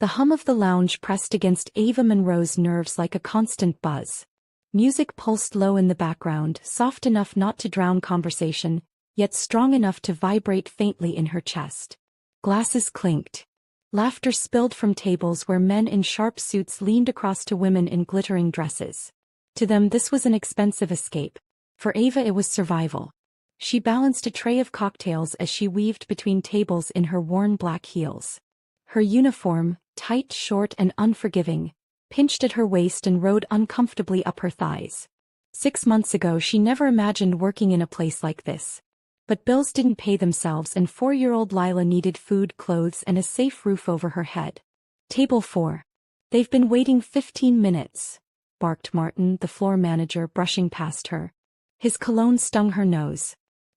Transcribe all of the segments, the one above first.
The hum of the lounge pressed against Ava Monroe's nerves like a constant buzz. Music pulsed low in the background, soft enough not to drown conversation, yet strong enough to vibrate faintly in her chest. Glasses clinked. Laughter spilled from tables where men in sharp suits leaned across to women in glittering dresses. To them this was an expensive escape. For Ava it was survival. She balanced a tray of cocktails as she weaved between tables in her worn black heels. Her uniform, tight, short and unforgiving, pinched at her waist and rode uncomfortably up her thighs. 6 months ago she never imagined working in a place like this. But bills didn't pay themselves and 4-year-old Lila needed food, clothes and a safe roof over her head. Table 4. They've been waiting 15 minutes, barked Martin, the floor manager, brushing past her. His cologne stung her nose.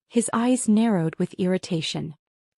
His eyes narrowed with irritation.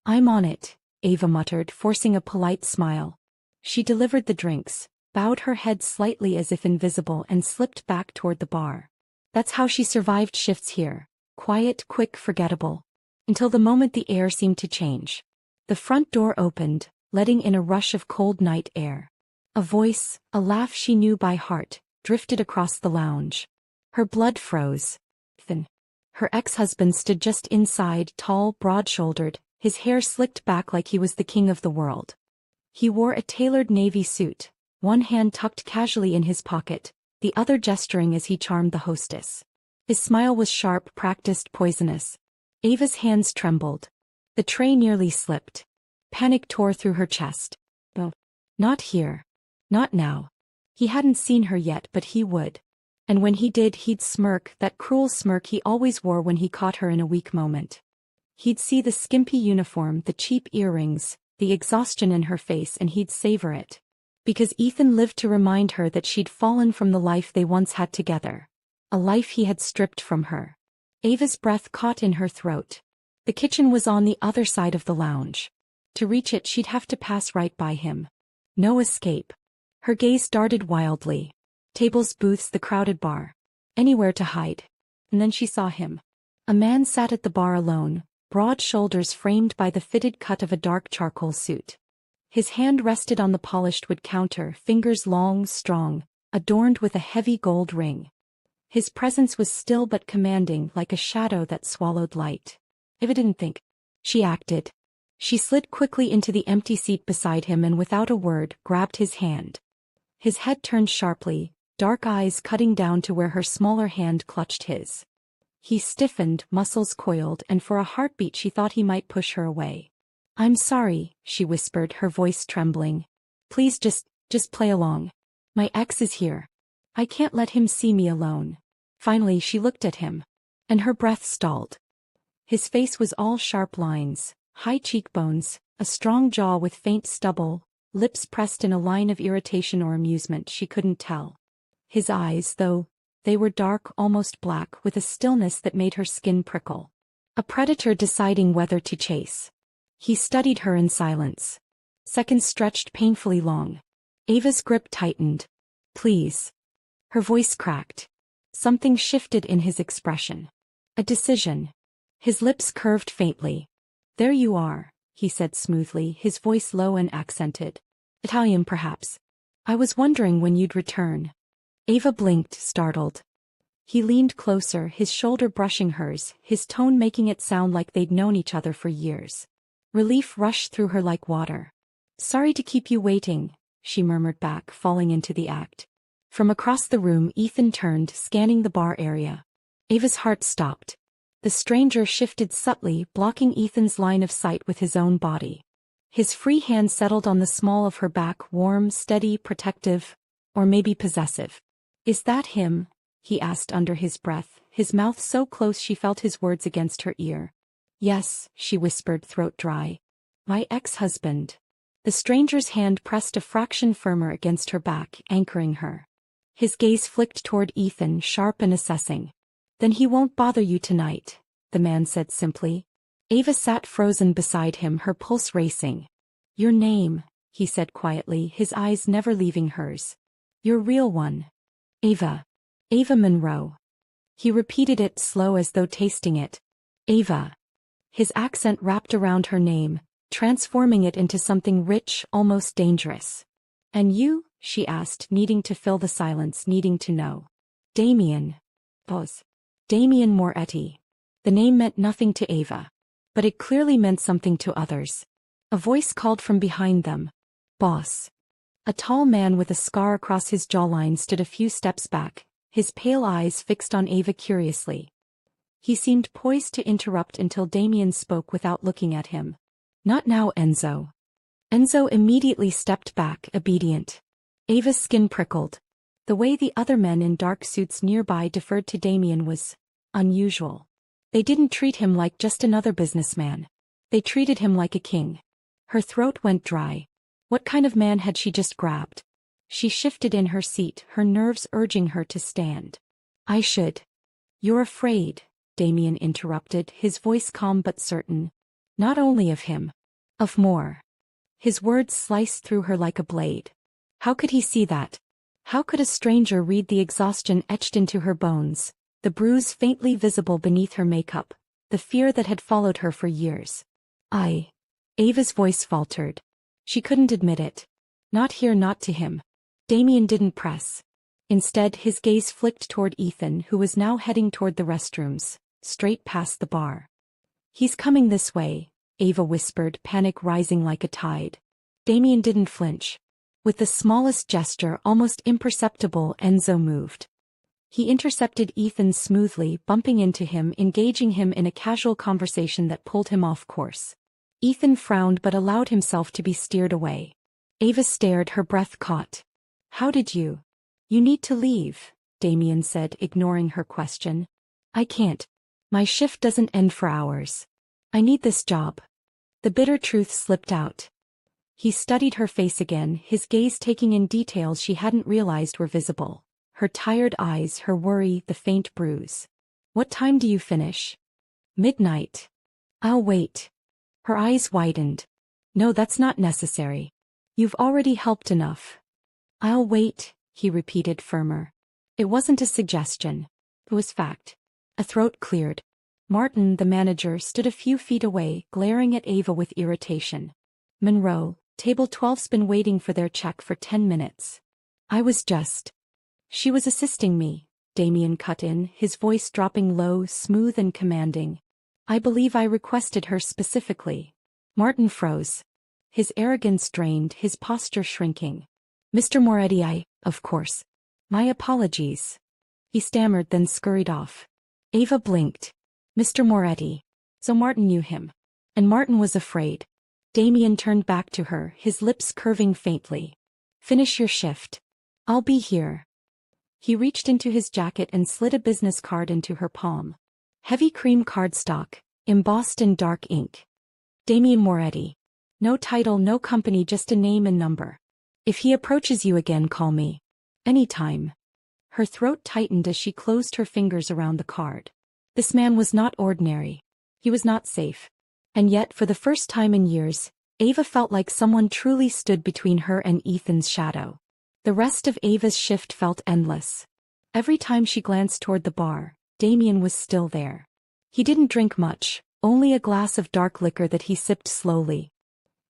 I'm on it, Ava muttered, forcing a polite smile. She delivered the drinks, bowed her head slightly as if invisible and slipped back toward the bar. That's how she survived shifts here. Quiet, quick, forgettable. Until the moment the air seemed to change. The front door opened, letting in a rush of cold night air. A voice, a laugh she knew by heart, drifted across the lounge. Her blood froze. Ethan. Her ex-husband stood just inside, tall, broad-shouldered, his hair slicked back like he was the king of the world. He wore a tailored navy suit, one hand tucked casually in his pocket, the other gesturing as he charmed the hostess. His smile was sharp, practiced, poisonous. Ava's hands trembled. The tray nearly slipped. Panic tore through her chest. Oh, not here. Not now. He hadn't seen her yet, but he would. And when he did, he'd smirk, that cruel smirk he always wore when he caught her in a weak moment. He'd see the skimpy uniform, the cheap earrings, the exhaustion in her face, and he'd savor it. Because Ethan lived to remind her that she'd fallen from the life they once had together. A life he had stripped from her. Ava's breath caught in her throat. The kitchen was on the other side of the lounge. To reach it she'd have to pass right by him. No escape. Her gaze darted wildly. Tables, booths, the crowded bar. Anywhere to hide. And then she saw him. A man sat at the bar alone, broad shoulders framed by the fitted cut of a dark charcoal suit. His hand rested on the polished wood counter, fingers long, strong, adorned with a heavy gold ring. His presence was still but commanding, like a shadow that swallowed light. Ava didn't think. She acted. She slid quickly into the empty seat beside him and without a word, grabbed his hand. His head turned sharply, dark eyes cutting down to where her smaller hand clutched his. He stiffened, muscles coiled, and for a heartbeat she thought he might push her away. I'm sorry, she whispered, her voice trembling. Please just play along. My ex is here. I can't let him see me alone. Finally she looked at him. And her breath stalled. His face was all sharp lines, high cheekbones, a strong jaw with faint stubble, lips pressed in a line of irritation or amusement, she couldn't tell. His eyes, though, they were dark, almost black, with a stillness that made her skin prickle. A predator deciding whether to chase. He studied her in silence. Seconds stretched painfully long. Ava's grip tightened. Please. Her voice cracked. Something shifted in his expression. A decision. His lips curved faintly. There you are, he said smoothly, his voice low and accented. Italian perhaps. I was wondering when you'd return. Ava blinked, startled. He leaned closer, his shoulder brushing hers, his tone making it sound like they'd known each other for years. Relief rushed through her like water. Sorry to keep you waiting, she murmured back, falling into the act. From across the room Ethan turned, scanning the bar area. Ava's heart stopped. The stranger shifted subtly, blocking Ethan's line of sight with his own body. His free hand settled on the small of her back, warm, steady, protective, or maybe possessive. Is that him? He asked under his breath, his mouth so close she felt his words against her ear. Yes, she whispered, throat dry. My ex-husband. The stranger's hand pressed a fraction firmer against her back, anchoring her. His gaze flicked toward Ethan, sharp and assessing. Then he won't bother you tonight, the man said simply. Ava sat frozen beside him, her pulse racing. Your name, he said quietly, his eyes never leaving hers. Your real one. Ava. Ava Monroe. He repeated it, slow as though tasting it. Ava. His accent wrapped around her name, transforming it into something rich, almost dangerous. And you? She asked, needing to fill the silence, needing to know. Damien. Boss. Damien Moretti. The name meant nothing to Ava. But it clearly meant something to others. A voice called from behind them. Boss. A tall man with a scar across his jawline stood a few steps back, his pale eyes fixed on Ava curiously. He seemed poised to interrupt until Damien spoke without looking at him. Not now, Enzo. Enzo immediately stepped back, obedient. Ava's skin prickled. The way the other men in dark suits nearby deferred to Damien was unusual. They didn't treat him like just another businessman. They treated him like a king. Her throat went dry. What kind of man had she just grabbed? She shifted in her seat, her nerves urging her to stand. I should. You're afraid, Damien interrupted, his voice calm but certain. Not only of him. Of more. His words sliced through her like a blade. How could he see that? How could a stranger read the exhaustion etched into her bones, the bruise faintly visible beneath her makeup, the fear that had followed her for years? Ava's voice faltered. She couldn't admit it. Not here, not to him. Damien didn't press. Instead, his gaze flicked toward Ethan, who was now heading toward the restrooms, straight past the bar. He's coming this way, Ava whispered, panic rising like a tide. Damien didn't flinch. With the smallest gesture, almost imperceptible, Enzo moved. He intercepted Ethan smoothly, bumping into him, engaging him in a casual conversation that pulled him off course. Ethan frowned but allowed himself to be steered away. Ava stared, her breath caught. How did you? You need to leave, Damien said, ignoring her question. I can't. My shift doesn't end for hours. I need this job. The bitter truth slipped out. He studied her face again, his gaze taking in details she hadn't realized were visible. Her tired eyes, her worry, the faint bruise. What time do you finish? Midnight. I'll wait. Her eyes widened. No, that's not necessary. You've already helped enough. I'll wait, he repeated, firmer. It wasn't a suggestion. It was fact. A throat cleared. Martin, the manager, stood a few feet away, glaring at Ava with irritation. Monroe, table 12's been waiting for their check for 10 minutes. I was just. She was assisting me, Damien cut in, his voice dropping low, smooth and commanding. I believe I requested her specifically. Martin froze. His arrogance drained, his posture shrinking. Mr. Moretti, of course. My apologies. He stammered, then scurried off. Ava blinked. Mr. Moretti. So Martin knew him. And Martin was afraid. Damien turned back to her, his lips curving faintly. Finish your shift. I'll be here. He reached into his jacket and slid a business card into her palm. Heavy cream cardstock, embossed in dark ink. Damien Moretti. No title, no company, just a name and number. If he approaches you again, call me. Anytime. Her throat tightened as she closed her fingers around the card. This man was not ordinary. He was not safe. And yet, for the first time in years, Ava felt like someone truly stood between her and Ethan's shadow. The rest of Ava's shift felt endless. Every time she glanced toward the bar, Damien was still there. He didn't drink much, only a glass of dark liquor that he sipped slowly.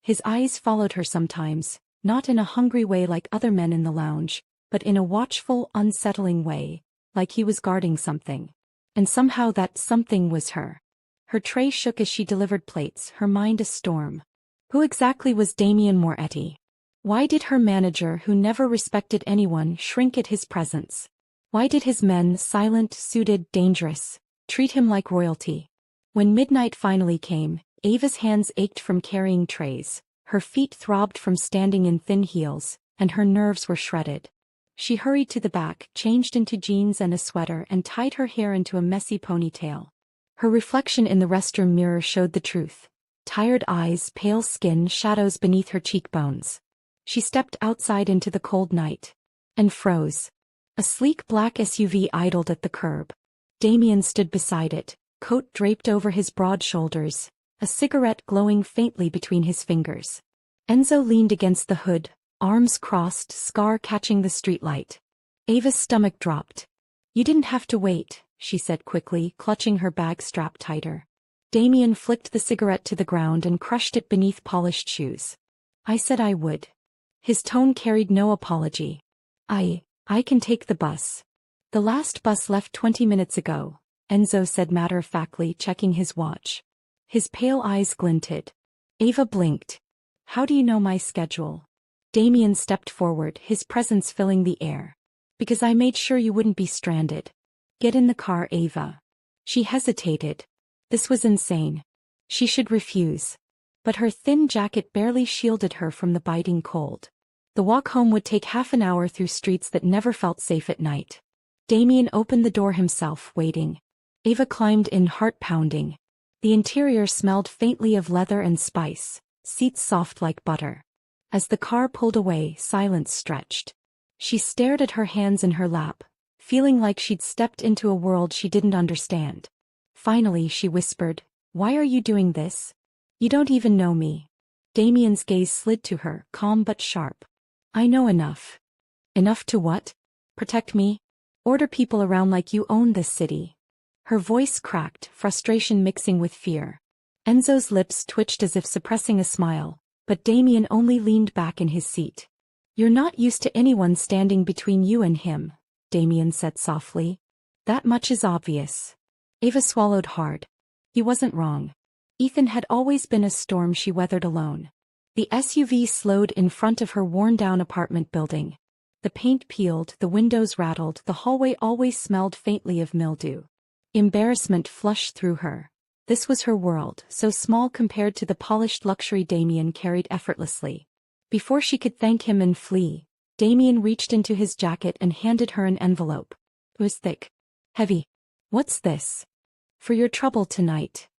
His eyes followed her sometimes, not in a hungry way like other men in the lounge, but in a watchful, unsettling way, like he was guarding something. And somehow that something was her. Her tray shook as she delivered plates, her mind a storm. Who exactly was Damien Moretti? Why did her manager, who never respected anyone, shrink at his presence? Why did his men, silent, suited, dangerous, treat him like royalty? When midnight finally came, Ava's hands ached from carrying trays, her feet throbbed from standing in thin heels, and her nerves were shredded. She hurried to the back, changed into jeans and a sweater, and tied her hair into a messy ponytail. Her reflection in the restroom mirror showed the truth. Tired eyes, pale skin, shadows beneath her cheekbones. She stepped outside into the cold night. And froze. A sleek black SUV idled at the curb. Damien stood beside it, coat draped over his broad shoulders, a cigarette glowing faintly between his fingers. Enzo leaned against the hood, arms crossed, scar catching the streetlight. Ava's stomach dropped. You didn't have to wait, she said quickly, clutching her bag strap tighter. Damien flicked the cigarette to the ground and crushed it beneath polished shoes. I said I would. His tone carried no apology. I can take the bus. The last bus left 20 minutes ago, Enzo said matter-of-factly, checking his watch. His pale eyes glinted. Ava blinked. How do you know my schedule? Damien stepped forward, his presence filling the air. Because I made sure you wouldn't be stranded. Get in the car, Ava. She hesitated. This was insane. She should refuse. But her thin jacket barely shielded her from the biting cold. The walk home would take half an hour through streets that never felt safe at night. Damien opened the door himself, waiting. Ava climbed in, heart pounding. The interior smelled faintly of leather and spice, seats soft like butter. As the car pulled away, silence stretched. She stared at her hands in her lap, feeling like she'd stepped into a world she didn't understand. Finally she whispered, "Why are you doing this? You don't even know me." Damien's gaze slid to her, calm but sharp. "I know enough." "Enough to what? Protect me? Order people around like you own this city?" Her voice cracked, frustration mixing with fear. Enzo's lips twitched as if suppressing a smile, but Damien only leaned back in his seat. "You're not used to anyone standing between you and him," Damien said softly. "That much is obvious." Ava swallowed hard. He wasn't wrong. Ethan had always been a storm she weathered alone. The SUV slowed in front of her worn-down apartment building. The paint peeled, the windows rattled, the hallway always smelled faintly of mildew. Embarrassment flushed through her. This was her world, so small compared to the polished luxury Damien carried effortlessly. Before she could thank him and flee, Damien reached into his jacket and handed her an envelope. It was thick. Heavy. "What's this?" "For your trouble tonight."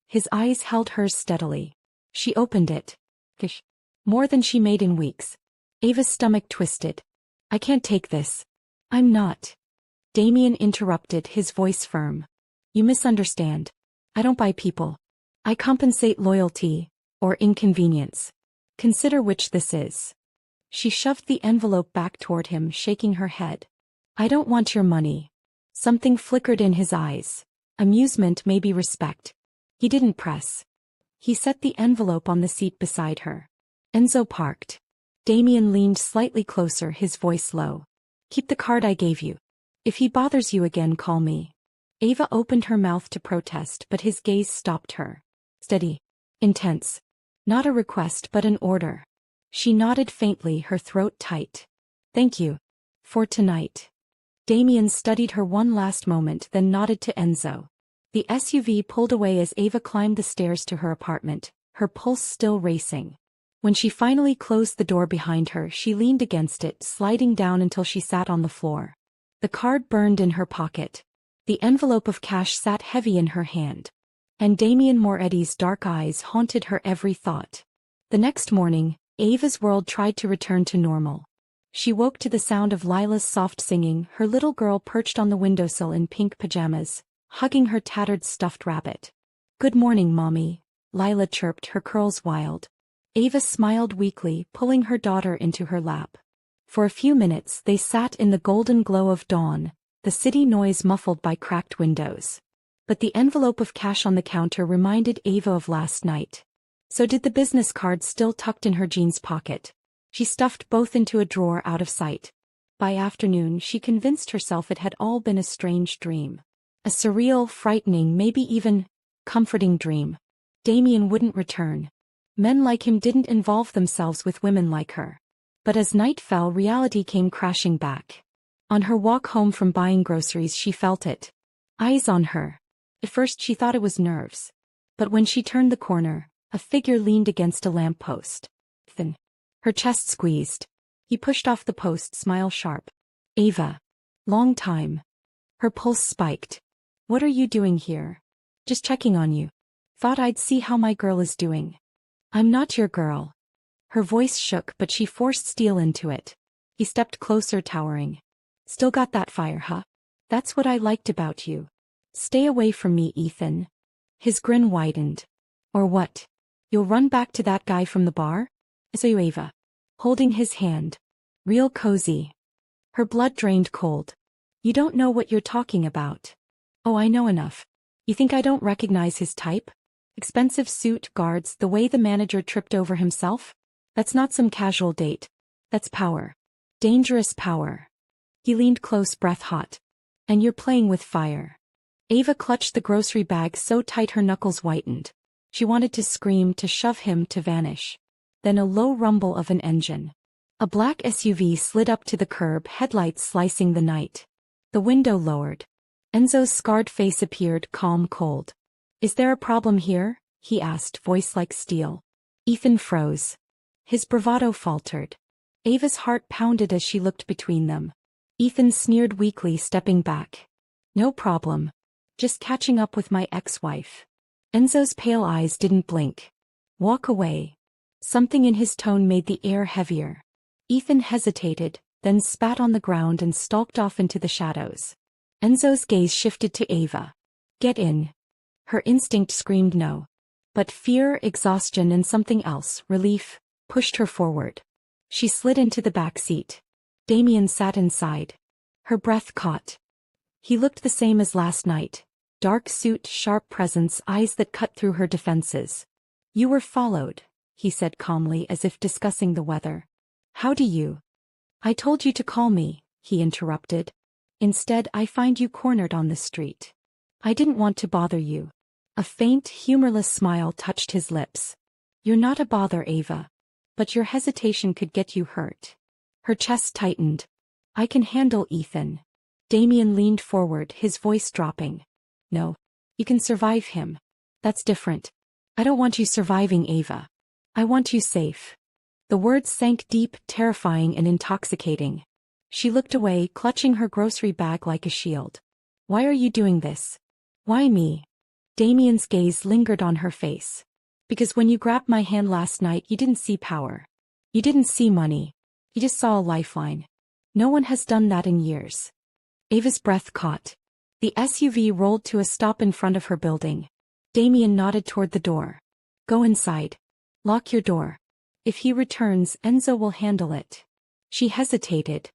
His eyes held hers steadily. She opened it. Gish. More than she made in weeks. Ava's stomach twisted. "I can't take this." "I'm not." Damien interrupted, his voice firm. "You misunderstand. I don't buy people. I compensate loyalty, or inconvenience. Consider which this is." She shoved the envelope back toward him, shaking her head. "I don't want your money." Something flickered in his eyes. Amusement, maybe respect. He didn't press. He set the envelope on the seat beside her. Enzo parked. Damien leaned slightly closer, his voice low. "Keep the card I gave you. If he bothers you again, call me." Ava opened her mouth to protest, but his gaze stopped her. Steady. Intense. Not a request but an order. She nodded faintly, her throat tight. "Thank you. For tonight." Damien studied her one last moment, then nodded to Enzo. The SUV pulled away as Ava climbed the stairs to her apartment, her pulse still racing. When she finally closed the door behind her, she leaned against it, sliding down until she sat on the floor. The card burned in her pocket. The envelope of cash sat heavy in her hand. And Damien Moretti's dark eyes haunted her every thought. The next morning, Ava's world tried to return to normal. She woke to the sound of Lila's soft singing, her little girl perched on the windowsill in pink pajamas, hugging her tattered stuffed rabbit. "Good morning, Mommy," Lila chirped, her curls wild. Ava smiled weakly, pulling her daughter into her lap. For a few minutes they sat in the golden glow of dawn, the city noise muffled by cracked windows. But the envelope of cash on the counter reminded Ava of last night. So did the business card still tucked in her jeans pocket. She stuffed both into a drawer out of sight. By afternoon she convinced herself it had all been a strange dream. A surreal, frightening, maybe even comforting dream. Damien wouldn't return. Men like him didn't involve themselves with women like her. But as night fell, reality came crashing back. On her walk home from buying groceries she felt it. Eyes on her. At first she thought it was nerves. But when she turned the corner, a figure leaned against a lamppost. Thin. Her chest squeezed. He pushed off the post, smile sharp. "Ava. Long time." Her pulse spiked. "What are you doing here?" "Just checking on you. Thought I'd see how my girl is doing." "I'm not your girl." Her voice shook, but she forced steel into it. He stepped closer, towering. "Still got that fire, huh? That's what I liked about you. Stay away from me, Ethan." His grin widened. "Or what? You'll run back to that guy from the bar?" "So you, Ava." Holding his hand. "Real cozy." Her blood drained cold. "You don't know what you're talking about." "Oh, I know enough. You think I don't recognize his type? Expensive suit, guards, the way the manager tripped over himself? That's not some casual date. That's power. Dangerous power. He leaned close, breath hot. And you're playing with fire. Ava clutched the grocery bag so tight her knuckles whitened. She wanted to scream, to shove him, to vanish. Then a low rumble of an engine. A black SUV slid up to the curb, headlights slicing the night. The window lowered. Enzo's scarred face appeared, calm, cold. Is there a problem here? He asked, voice like steel. Ethan froze. His bravado faltered. Ava's heart pounded as she looked between them. Ethan sneered weakly, stepping back. No problem. Just catching up with my ex-wife. Enzo's pale eyes didn't blink. Walk away. Something in his tone made the air heavier. Ethan hesitated, then spat on the ground and stalked off into the shadows. Enzo's gaze shifted to Ava. Get in. Her instinct screamed no. But fear, exhaustion and something else, relief, pushed her forward. She slid into the back seat. Damien sat inside. Her breath caught. He looked the same as last night. Dark suit, sharp presence, eyes that cut through her defenses. You were followed, he said calmly, as if discussing the weather. How do you? I told you to call me, he interrupted. Instead, I find you cornered on the street. I didn't want to bother you. A faint, humorless smile touched his lips. You're not a bother, Ava. But your hesitation could get you hurt. Her chest tightened. I can handle Ethan. Damien leaned forward, his voice dropping. No. You can survive him. That's different. I don't want you surviving, Ava. I want you safe. The words sank deep, terrifying and intoxicating. She looked away, clutching her grocery bag like a shield. Why are you doing this? Why me? Damien's gaze lingered on her face. Because when you grabbed my hand last night, you didn't see power. You didn't see money. You just saw a lifeline. No one has done that in years. Ava's breath caught. The SUV rolled to a stop in front of her building. Damien nodded toward the door. Go inside. Lock your door. If he returns, Enzo will handle it. She hesitated.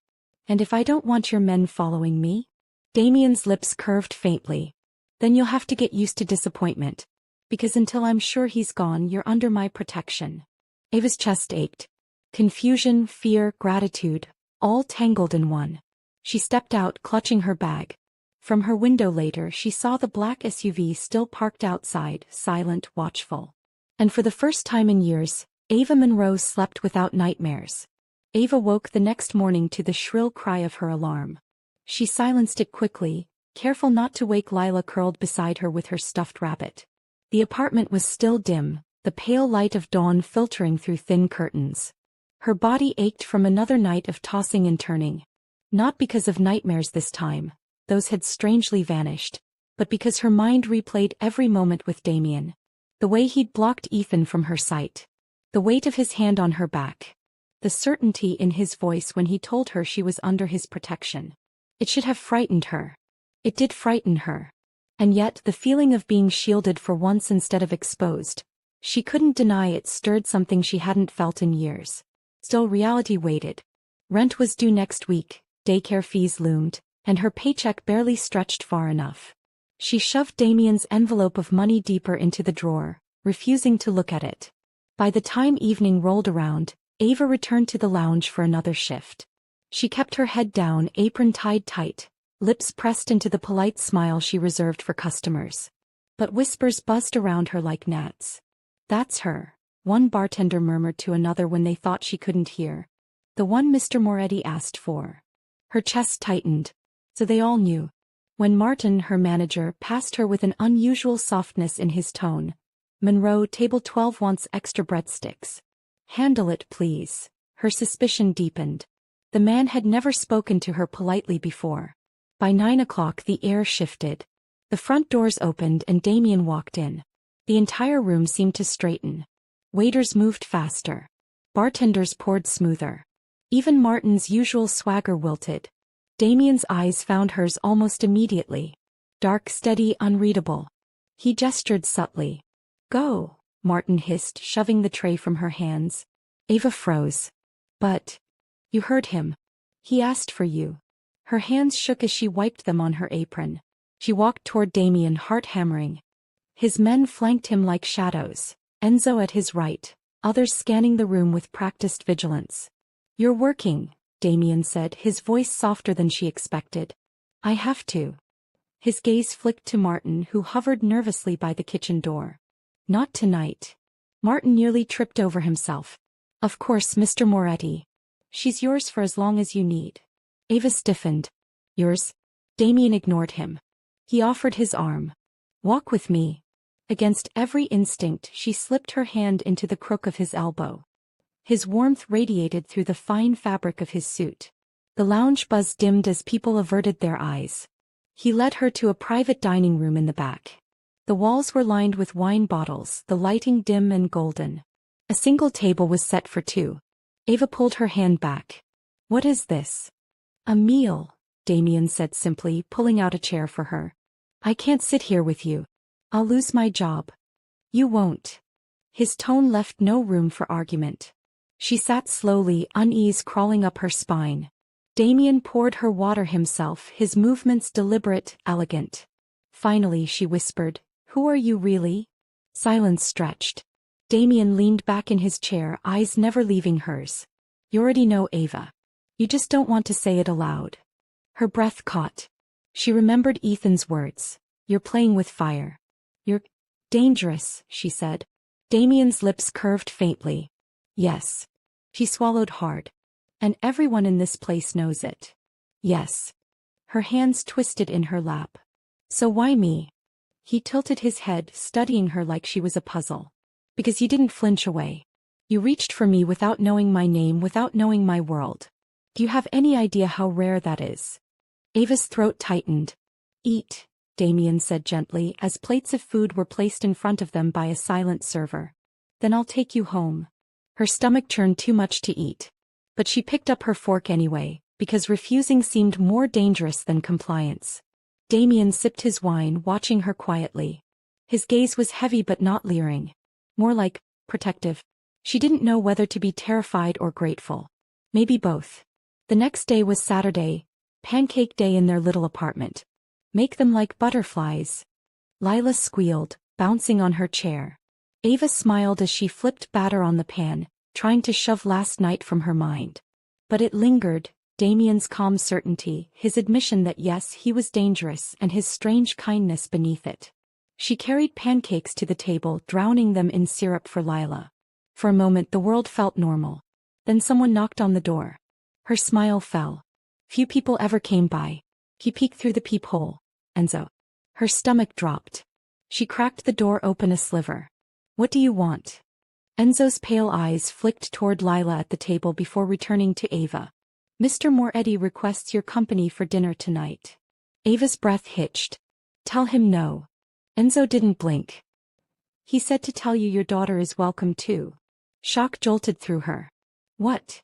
And if I don't want your men following me? Damien's lips curved faintly. Then you'll have to get used to disappointment. Because until I'm sure he's gone, you're under my protection. Ava's chest ached. Confusion, fear, gratitude, all tangled in one. She stepped out, clutching her bag. From her window later, she saw the black SUV still parked outside, silent, watchful. And for the first time in years, Ava Monroe slept without nightmares. Ava woke the next morning to the shrill cry of her alarm. She silenced it quickly, careful not to wake Lila curled beside her with her stuffed rabbit. The apartment was still dim, the pale light of dawn filtering through thin curtains. Her body ached from another night of tossing and turning. Not because of nightmares this time, those had strangely vanished, but because her mind replayed every moment with Damien. The way he'd blocked Ethan from her sight. The weight of his hand on her back. The certainty in his voice when he told her she was under his protection. It should have frightened her. It did frighten her. And yet the feeling of being shielded for once instead of exposed. She couldn't deny it stirred something she hadn't felt in years. Still reality waited. Rent was due next week, daycare fees loomed, and her paycheck barely stretched far enough. She shoved Damien's envelope of money deeper into the drawer, refusing to look at it. By the time evening rolled around, Ava returned to the lounge for another shift. She kept her head down, apron tied tight, lips pressed into the polite smile she reserved for customers. But whispers buzzed around her like gnats. That's her, one bartender murmured to another when they thought she couldn't hear. The one Mr. Moretti asked for. Her chest tightened. So they all knew. When Martin, her manager, passed her with an unusual softness in his tone. Monroe, table 12 wants extra breadsticks. Handle it, please. Her suspicion deepened. The man had never spoken to her politely before. By 9 o'clock the air shifted. The front doors opened and Damien walked in. The entire room seemed to straighten. Waiters moved faster. Bartenders poured smoother. Even Martin's usual swagger wilted. Damien's eyes found hers almost immediately. Dark, steady, unreadable. He gestured subtly. Go, Martin hissed, shoving the tray from her hands. Ava froze. But... You heard him. He asked for you. Her hands shook as she wiped them on her apron. She walked toward Damien, heart hammering. His men flanked him like shadows. Enzo at his right, others scanning the room with practiced vigilance. You're working, Damien said, his voice softer than she expected. I have to. His gaze flicked to Martin, who hovered nervously by the kitchen door. Not tonight. Martin nearly tripped over himself. Of course, Mr. Moretti. She's yours for as long as you need. Ava stiffened. Yours? Damien ignored him. He offered his arm. Walk with me. Against every instinct, she slipped her hand into the crook of his elbow. His warmth radiated through the fine fabric of his suit. The lounge buzz dimmed as people averted their eyes. He led her to a private dining room in the back. The walls were lined with wine bottles, the lighting dim and golden. A single table was set for two. Ava pulled her hand back. What is this? A meal, Damien said simply, pulling out a chair for her. I can't sit here with you. I'll lose my job. You won't. His tone left no room for argument. She sat slowly, unease crawling up her spine. Damien poured her water himself, his movements deliberate, elegant. Finally she whispered, Who are you really? Silence stretched. Damien leaned back in his chair, eyes never leaving hers. You already know, Ava. You just don't want to say it aloud. Her breath caught. She remembered Ethan's words. You're playing with fire. You're dangerous, she said. Damien's lips curved faintly. Yes. She swallowed hard. And everyone in this place knows it. Yes. Her hands twisted in her lap. So why me? He tilted his head, studying her like she was a puzzle. Because you didn't flinch away. You reached for me without knowing my name, without knowing my world. Do you have any idea how rare that is? Ava's throat tightened. Eat, Damien said gently, as plates of food were placed in front of them by a silent server. Then I'll take you home. Her stomach churned too much to eat. But she picked up her fork anyway, because refusing seemed more dangerous than compliance. Damien sipped his wine, watching her quietly. His gaze was heavy but not leering. More like, protective. She didn't know whether to be terrified or grateful. Maybe both. The next day was Saturday, pancake day in their little apartment. Make them like butterflies. Lila squealed, bouncing on her chair. Ava smiled as she flipped batter on the pan, trying to shove last night from her mind. But it lingered, Damien's calm certainty, his admission that yes, he was dangerous, and his strange kindness beneath it. She carried pancakes to the table, drowning them in syrup for Lila. For a moment the world felt normal. Then someone knocked on the door. Her smile fell. Few people ever came by. He peeked through the peephole. Enzo. Her stomach dropped. She cracked the door open a sliver. What do you want? Enzo's pale eyes flicked toward Lila at the table before returning to Ava. Mr. Moretti requests your company for dinner tonight. Ava's breath hitched. Tell him no. Enzo didn't blink. He said to tell you your daughter is welcome too. Shock jolted through her. What?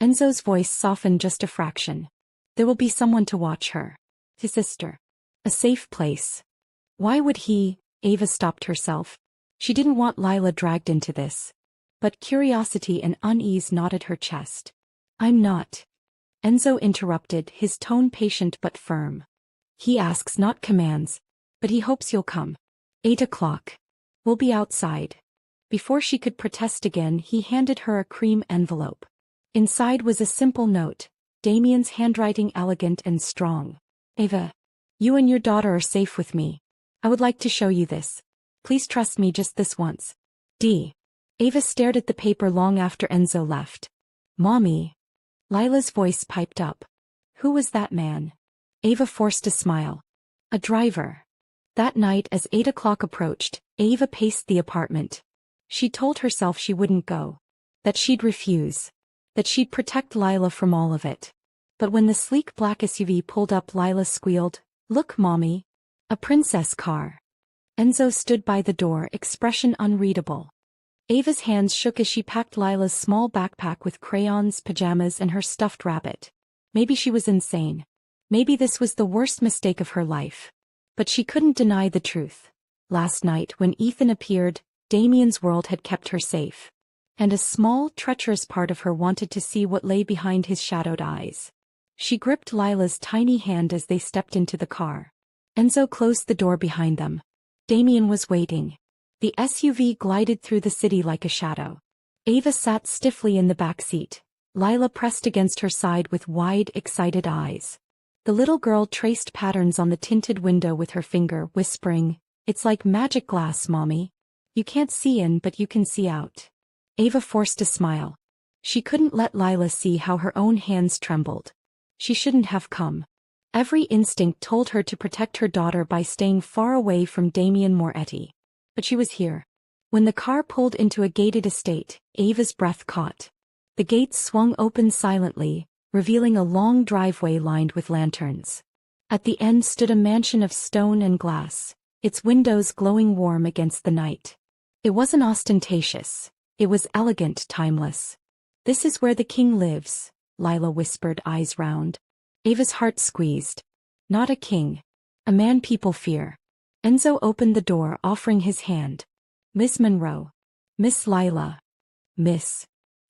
Enzo's voice softened just a fraction. There will be someone to watch her. His sister. A safe place. Why would he? Ava stopped herself. She didn't want Lila dragged into this. But curiosity and unease knotted her chest. I'm not. Enzo interrupted, his tone patient but firm. He asks, not commands. But he hopes you'll come. 8 o'clock. We'll be outside. Before she could protest again, he handed her a cream envelope. Inside was a simple note, Damien's handwriting elegant and strong. Ava. You and your daughter are safe with me. I would like to show you this. Please trust me just this once. D. Ava stared at the paper long after Enzo left. Mommy. Lila's voice piped up. Who was that man? Ava forced a smile. A driver. That night as 8 o'clock approached, Ava paced the apartment. She told herself she wouldn't go. That she'd refuse. That she'd protect Lila from all of it. But when the sleek black SUV pulled up, Lila squealed, Look, Mommy. A princess car. Enzo stood by the door, expression unreadable. Ava's hands shook as she packed Lila's small backpack with crayons, pajamas, and her stuffed rabbit. Maybe she was insane. Maybe this was the worst mistake of her life. But she couldn't deny the truth. Last night, when Ethan appeared, Damien's world had kept her safe. And a small, treacherous part of her wanted to see what lay behind his shadowed eyes. She gripped Lila's tiny hand as they stepped into the car. Enzo closed the door behind them. Damien was waiting. The SUV glided through the city like a shadow. Ava sat stiffly in the back seat, Lila pressed against her side with wide, excited eyes. The little girl traced patterns on the tinted window with her finger, whispering, "It's like magic glass, Mommy. You can't see in but you can see out." Ava forced a smile. She couldn't let Lila see how her own hands trembled. She shouldn't have come. Every instinct told her to protect her daughter by staying far away from Damien Moretti. But she was here. When the car pulled into a gated estate, Ava's breath caught. The gates swung open silently, revealing a long driveway lined with lanterns. At the end stood a mansion of stone and glass, its windows glowing warm against the night. It wasn't ostentatious. It was elegant, timeless. "This is where the king lives," Lila whispered, eyes round. Ava's heart squeezed. Not a king. A man people fear. Enzo opened the door, offering his hand. "Miss Monroe." "Miss Lila." "Miss."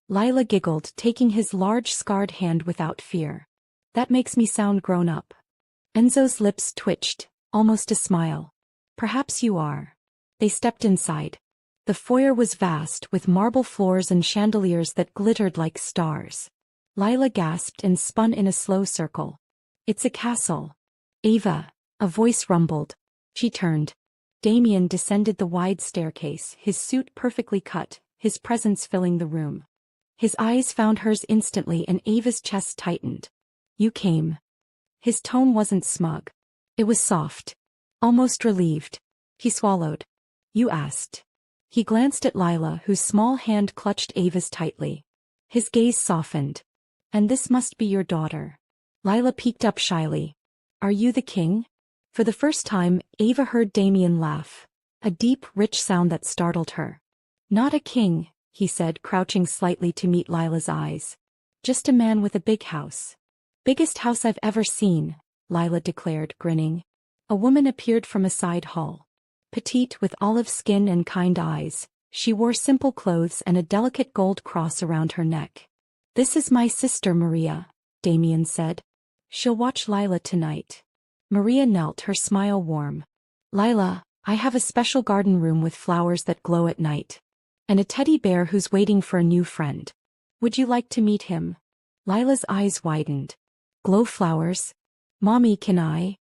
Lila giggled, taking his large scarred hand without fear. "That makes me sound grown up." Enzo's lips twitched, almost a smile. "Perhaps you are." They stepped inside. The foyer was vast, with marble floors and chandeliers that glittered like stars. Lila gasped and spun in a slow circle. "It's a castle." "Ava," a voice rumbled. She turned. Damien descended the wide staircase, his suit perfectly cut, his presence filling the room. His eyes found hers instantly and Ava's chest tightened. "You came." His tone wasn't smug. It was soft. Almost relieved. He swallowed. "You asked." He glanced at Lila, whose small hand clutched Ava's tightly. His gaze softened. "And this must be your daughter." Lila peeked up shyly. "Are you the king?" For the first time, Ava heard Damien laugh. A deep, rich sound that startled her. "Not a king," he said, crouching slightly to meet Lila's eyes. "Just a man with a big house." "Biggest house I've ever seen," Lila declared, grinning. A woman appeared from a side hall. Petite, with olive skin and kind eyes, she wore simple clothes and a delicate gold cross around her neck. "This is my sister Maria," Damien said. "She'll watch Lila tonight." Maria knelt, her smile warm. "Lila, I have a special garden room with flowers that glow at night. And a teddy bear who's waiting for a new friend. Would you like to meet him?" Lila's eyes widened. "Glow flowers? Mommy, can I?"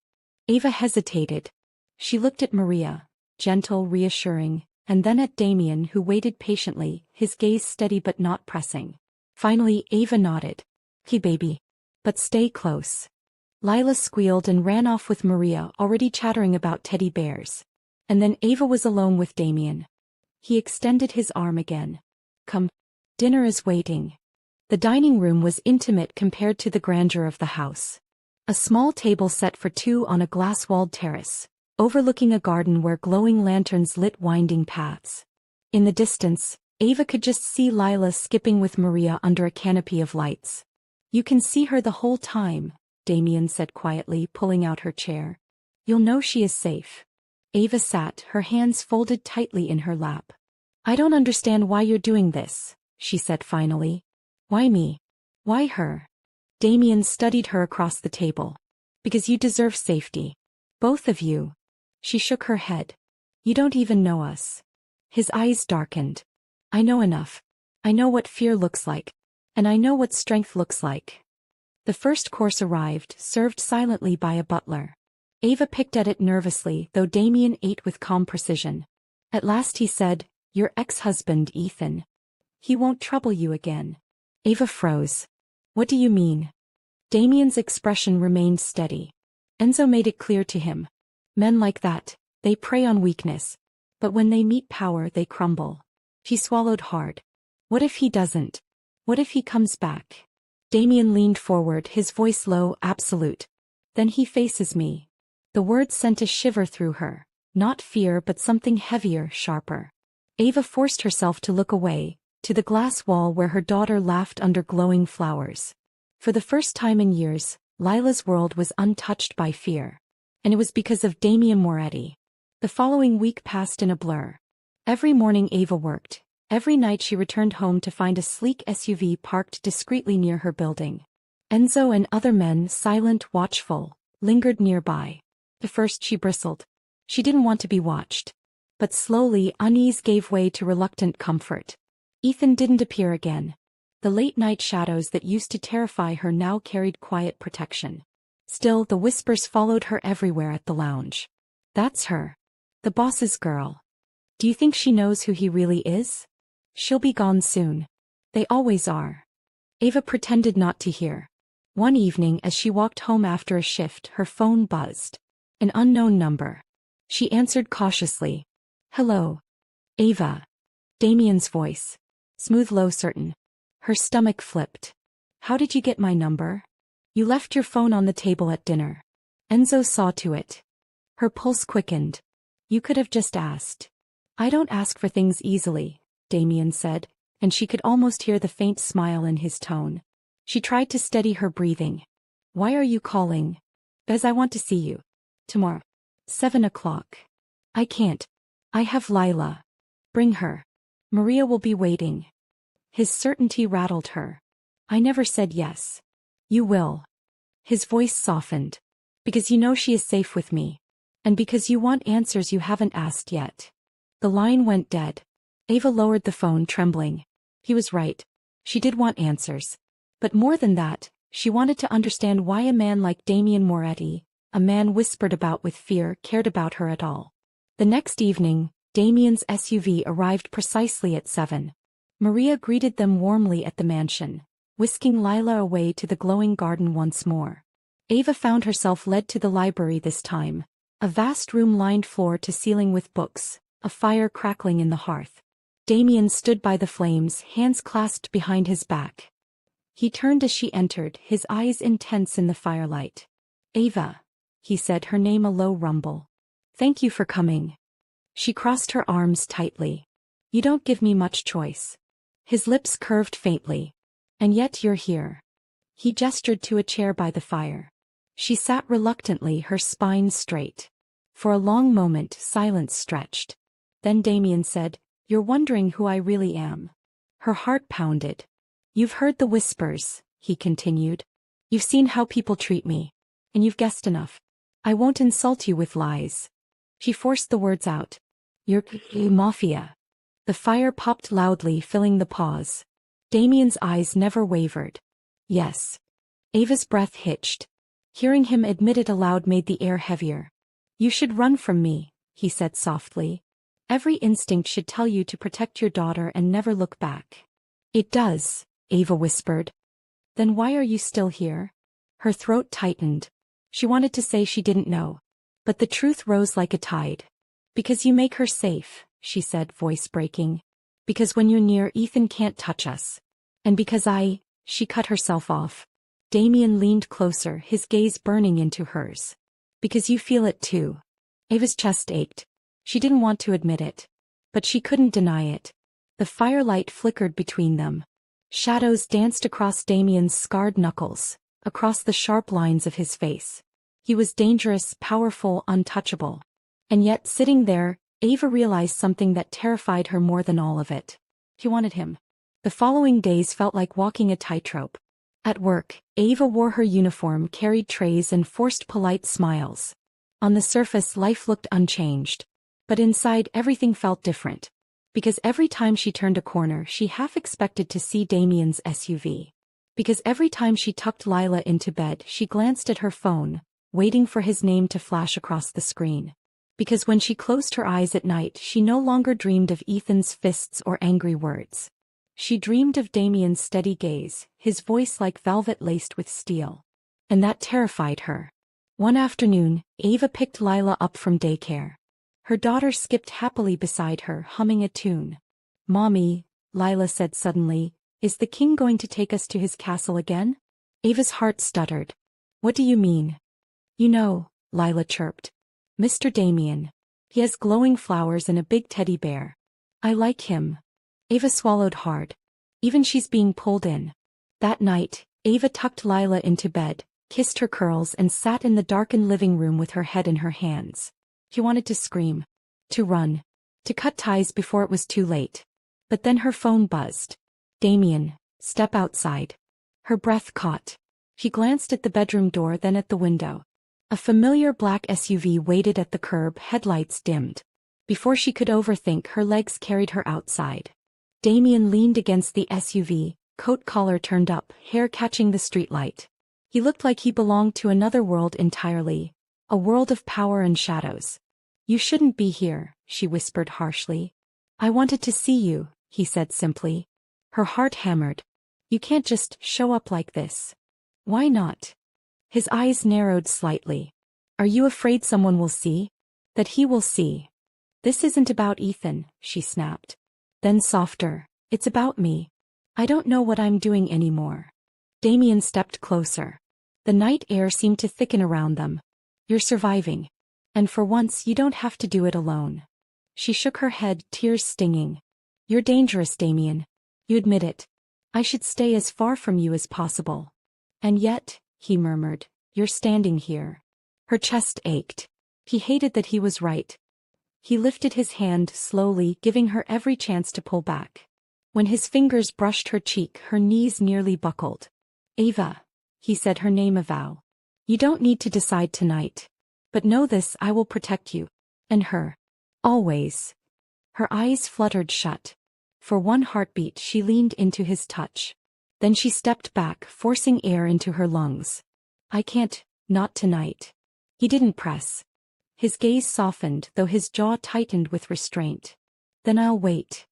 Ava hesitated. She looked at Maria, gentle, reassuring, and then at Damien, who waited patiently, his gaze steady but not pressing. Finally, Ava nodded. "Okay, baby. But stay close." Lila squealed and ran off with Maria, already chattering about teddy bears. And then Ava was alone with Damien. He extended his arm again. "Come. Dinner is waiting." The dining room was intimate compared to the grandeur of the house. A small table set for two on a glass-walled terrace, overlooking a garden where glowing lanterns lit winding paths. In the distance, Ava could just see Lila skipping with Maria under a canopy of lights. "You can see her the whole time," Damien said quietly, pulling out her chair. "You'll know she is safe." Ava sat, her hands folded tightly in her lap. "I don't understand why you're doing this," she said finally. "Why me? Why her?" Damien studied her across the table. "Because you deserve safety. Both of you." She shook her head. "You don't even know us." His eyes darkened. "I know enough. I know what fear looks like. And I know what strength looks like." The first course arrived, served silently by a butler. Ava picked at it nervously, though Damien ate with calm precision. At last he said, "Your ex-husband, Ethan. He won't trouble you again." Ava froze. "What do you mean?" Damien's expression remained steady. Enzo made it clear to him. Men like that, they prey on weakness. But when they meet power, they crumble. He swallowed hard. "What if he doesn't? What if he comes back?" Damien leaned forward, his voice low, absolute. "Then he faces me." The words sent a shiver through her. Not fear, but something heavier, sharper. Ava forced herself to look away, to the glass wall where her daughter laughed under glowing flowers. For the first time in years, Lila's world was untouched by fear. And it was because of Damien Moretti. The following week passed in a blur. Every morning Ava worked. Every night she returned home to find a sleek SUV parked discreetly near her building. Enzo and other men, silent, watchful, lingered nearby. At first she bristled. She didn't want to be watched. But slowly unease gave way to reluctant comfort. Ethan didn't appear again. The late-night shadows that used to terrify her now carried quiet protection. Still, the whispers followed her everywhere at the lounge. That's her. The boss's girl. Do you think she knows who he really is? She'll be gone soon. They always are. Ava pretended not to hear. One evening as she walked home after a shift, her phone buzzed. An unknown number. She answered cautiously. Hello. Ava. Damien's voice. Smooth, low, certain. Her stomach flipped. How did you get my number? You left your phone on the table at dinner. Enzo saw to it. Her pulse quickened. You could have just asked. I don't ask for things easily, Damien said, and she could almost hear the faint smile in his tone. She tried to steady her breathing. Why are you calling? Because I want to see you. Tomorrow. 7 o'clock. I can't. I have Lila. Bring her. Maria will be waiting. His certainty rattled her. I never said yes. You will. His voice softened. Because you know she is safe with me. And because you want answers you haven't asked yet. The line went dead. Ava lowered the phone, trembling. He was right. She did want answers. But more than that, she wanted to understand why a man like Damien Moretti, a man whispered about with fear, cared about her at all. The next evening, Damien's SUV arrived precisely at 7. Maria greeted them warmly at the mansion, whisking Lila away to the glowing garden once more. Ava found herself led to the library this time, a vast room lined floor to ceiling with books, a fire crackling in the hearth. Damien stood by the flames, hands clasped behind his back. He turned as she entered, his eyes intense in the firelight. Ava, he said, her name a low rumble. Thank you for coming. She crossed her arms tightly. You don't give me much choice. His lips curved faintly. And yet you're here. He gestured to a chair by the fire. She sat reluctantly, her spine straight. For a long moment, silence stretched. Then Damien said, You're wondering who I really am. Her heart pounded. You've heard the whispers, he continued. You've seen how people treat me. And you've guessed enough. I won't insult you with lies. She forced the words out. You're Mafia. The fire popped loudly, filling the pause. Damien's eyes never wavered. Yes. Ava's breath hitched. Hearing him admit it aloud made the air heavier. You should run from me, he said softly. Every instinct should tell you to protect your daughter and never look back. It does, Ava whispered. Then why are you still here? Her throat tightened. She wanted to say she didn't know. But the truth rose like a tide. Because you make her safe, she said, voice breaking. Because when you're near, Ethan can't touch us. And because she cut herself off. Damien leaned closer, his gaze burning into hers. Because you feel it too. Ava's chest ached. She didn't want to admit it. But she couldn't deny it. The firelight flickered between them. Shadows danced across Damien's scarred knuckles, across the sharp lines of his face. He was dangerous, powerful, untouchable. And yet, sitting there, Ava realized something that terrified her more than all of it. He wanted him. The following days felt like walking a tightrope. At work, Ava wore her uniform, carried trays and forced polite smiles. On the surface, life looked unchanged. But inside, everything felt different. Because every time she turned a corner, she half expected to see Damien's SUV. Because every time she tucked Lila into bed, she glanced at her phone, waiting for his name to flash across the screen. Because when she closed her eyes at night, she no longer dreamed of Ethan's fists or angry words. She dreamed of Damien's steady gaze, his voice like velvet laced with steel. And that terrified her. One afternoon, Ava picked Lila up from daycare. Her daughter skipped happily beside her, humming a tune. Mommy, Lila said suddenly, is the king going to take us to his castle again? Ava's heart stuttered. What do you mean? You know, Lila chirped. Mr. Damien. He has glowing flowers and a big teddy bear. I like him. Ava swallowed hard. Even she's being pulled in. That night, Ava tucked Lila into bed, kissed her curls and sat in the darkened living room with her head in her hands. She wanted to scream. To run. To cut ties before it was too late. But then her phone buzzed. Damien, step outside. Her breath caught. She glanced at the bedroom door, then at the window. A familiar black SUV waited at the curb, headlights dimmed. Before she could overthink, her legs carried her outside. Damien leaned against the SUV, coat collar turned up, hair catching the streetlight. He looked like he belonged to another world entirely, a world of power and shadows. "You shouldn't be here," she whispered harshly. "I wanted to see you," he said simply. Her heart hammered. "You can't just show up like this." "Why not?" His eyes narrowed slightly. "Are you afraid someone will see?" "That he will see." "This isn't about Ethan," she snapped. Then softer, "It's about me. I don't know what I'm doing anymore." Damien stepped closer. The night air seemed to thicken around them. "You're surviving. And for once you don't have to do it alone." She shook her head, tears stinging. "You're dangerous, Damien. You admit it. I should stay as far from you as possible. And yet," he murmured, "you're standing here." Her chest ached. He hated that he was right. He lifted his hand slowly, giving her every chance to pull back. When his fingers brushed her cheek, her knees nearly buckled. "Ava," he said, her name a vow. "You don't need to decide tonight. But know this, I will protect you. And her. Always." Her eyes fluttered shut. For one heartbeat she leaned into his touch. Then she stepped back, forcing air into her lungs. "I can't, not tonight." He didn't press. His gaze softened, though his jaw tightened with restraint. "Then I'll wait."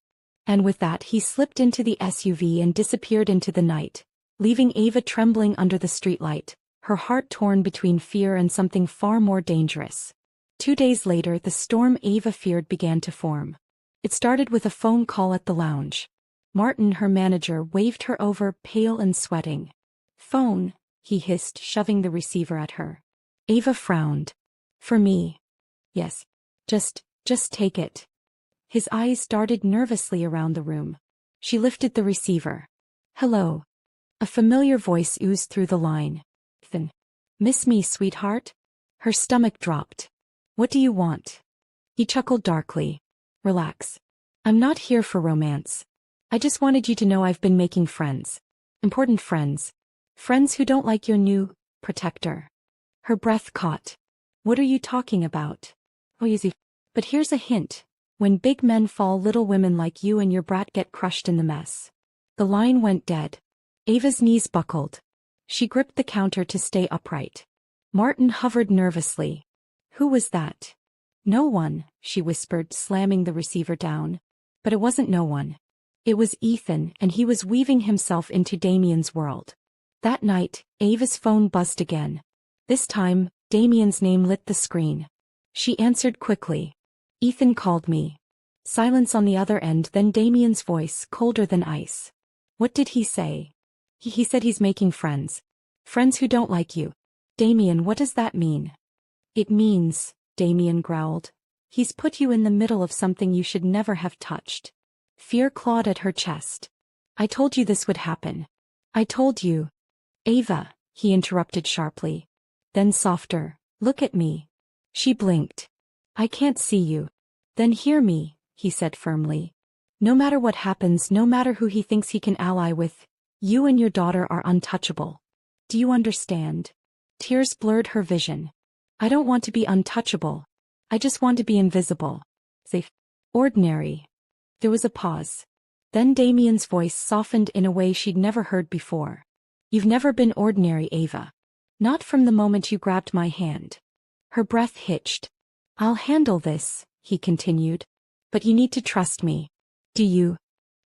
And with that he slipped into the SUV and disappeared into the night, leaving Ava trembling under the streetlight, her heart torn between fear and something far more dangerous. 2 days later, the storm Ava feared began to form. It started with a phone call at the lounge. Martin, her manager, waved her over, pale and sweating. "Phone," he hissed, shoving the receiver at her. Ava frowned. "For me?" "Yes. Just take it." His eyes darted nervously around the room. She lifted the receiver. "Hello." A familiar voice oozed through the line. "Ethan. Miss me, sweetheart?" Her stomach dropped. "What do you want?" He chuckled darkly. "Relax. I'm not here for romance. I just wanted you to know I've been making friends. Important friends. Friends who don't like your new protector." Her breath caught. "What are you talking about?" "Oh, easy. But here's a hint. When big men fall, little women like you and your brat get crushed in the mess." The line went dead. Ava's knees buckled. She gripped the counter to stay upright. Martin hovered nervously. "Who was that?" "No one," she whispered, slamming the receiver down. But it wasn't no one. It was Ethan, and he was weaving himself into Damien's world. That night, Ava's phone buzzed again. This time, Damien's name lit the screen. She answered quickly. "Ethan called me." Silence on the other end, then Damien's voice, colder than ice. "What did he say?" He said he's making friends. Friends who don't like you." "Damien, what does that mean?" "It means," Damien growled, "he's put you in the middle of something you should never have touched." Fear clawed at her chest. "I told you this would happen. I told you." "Ava," he interrupted sharply. Then softer, "Look at me." She blinked. "I can't see you." "Then hear me," he said firmly. "No matter what happens, no matter who he thinks he can ally with, you and your daughter are untouchable. Do you understand?" Tears blurred her vision. "I don't want to be untouchable. I just want to be invisible. Safe. Ordinary." There was a pause. Then Damien's voice softened in a way she'd never heard before. "You've never been ordinary, Ava. Not from the moment you grabbed my hand." Her breath hitched. "I'll handle this," he continued. "But you need to trust me. Do you?"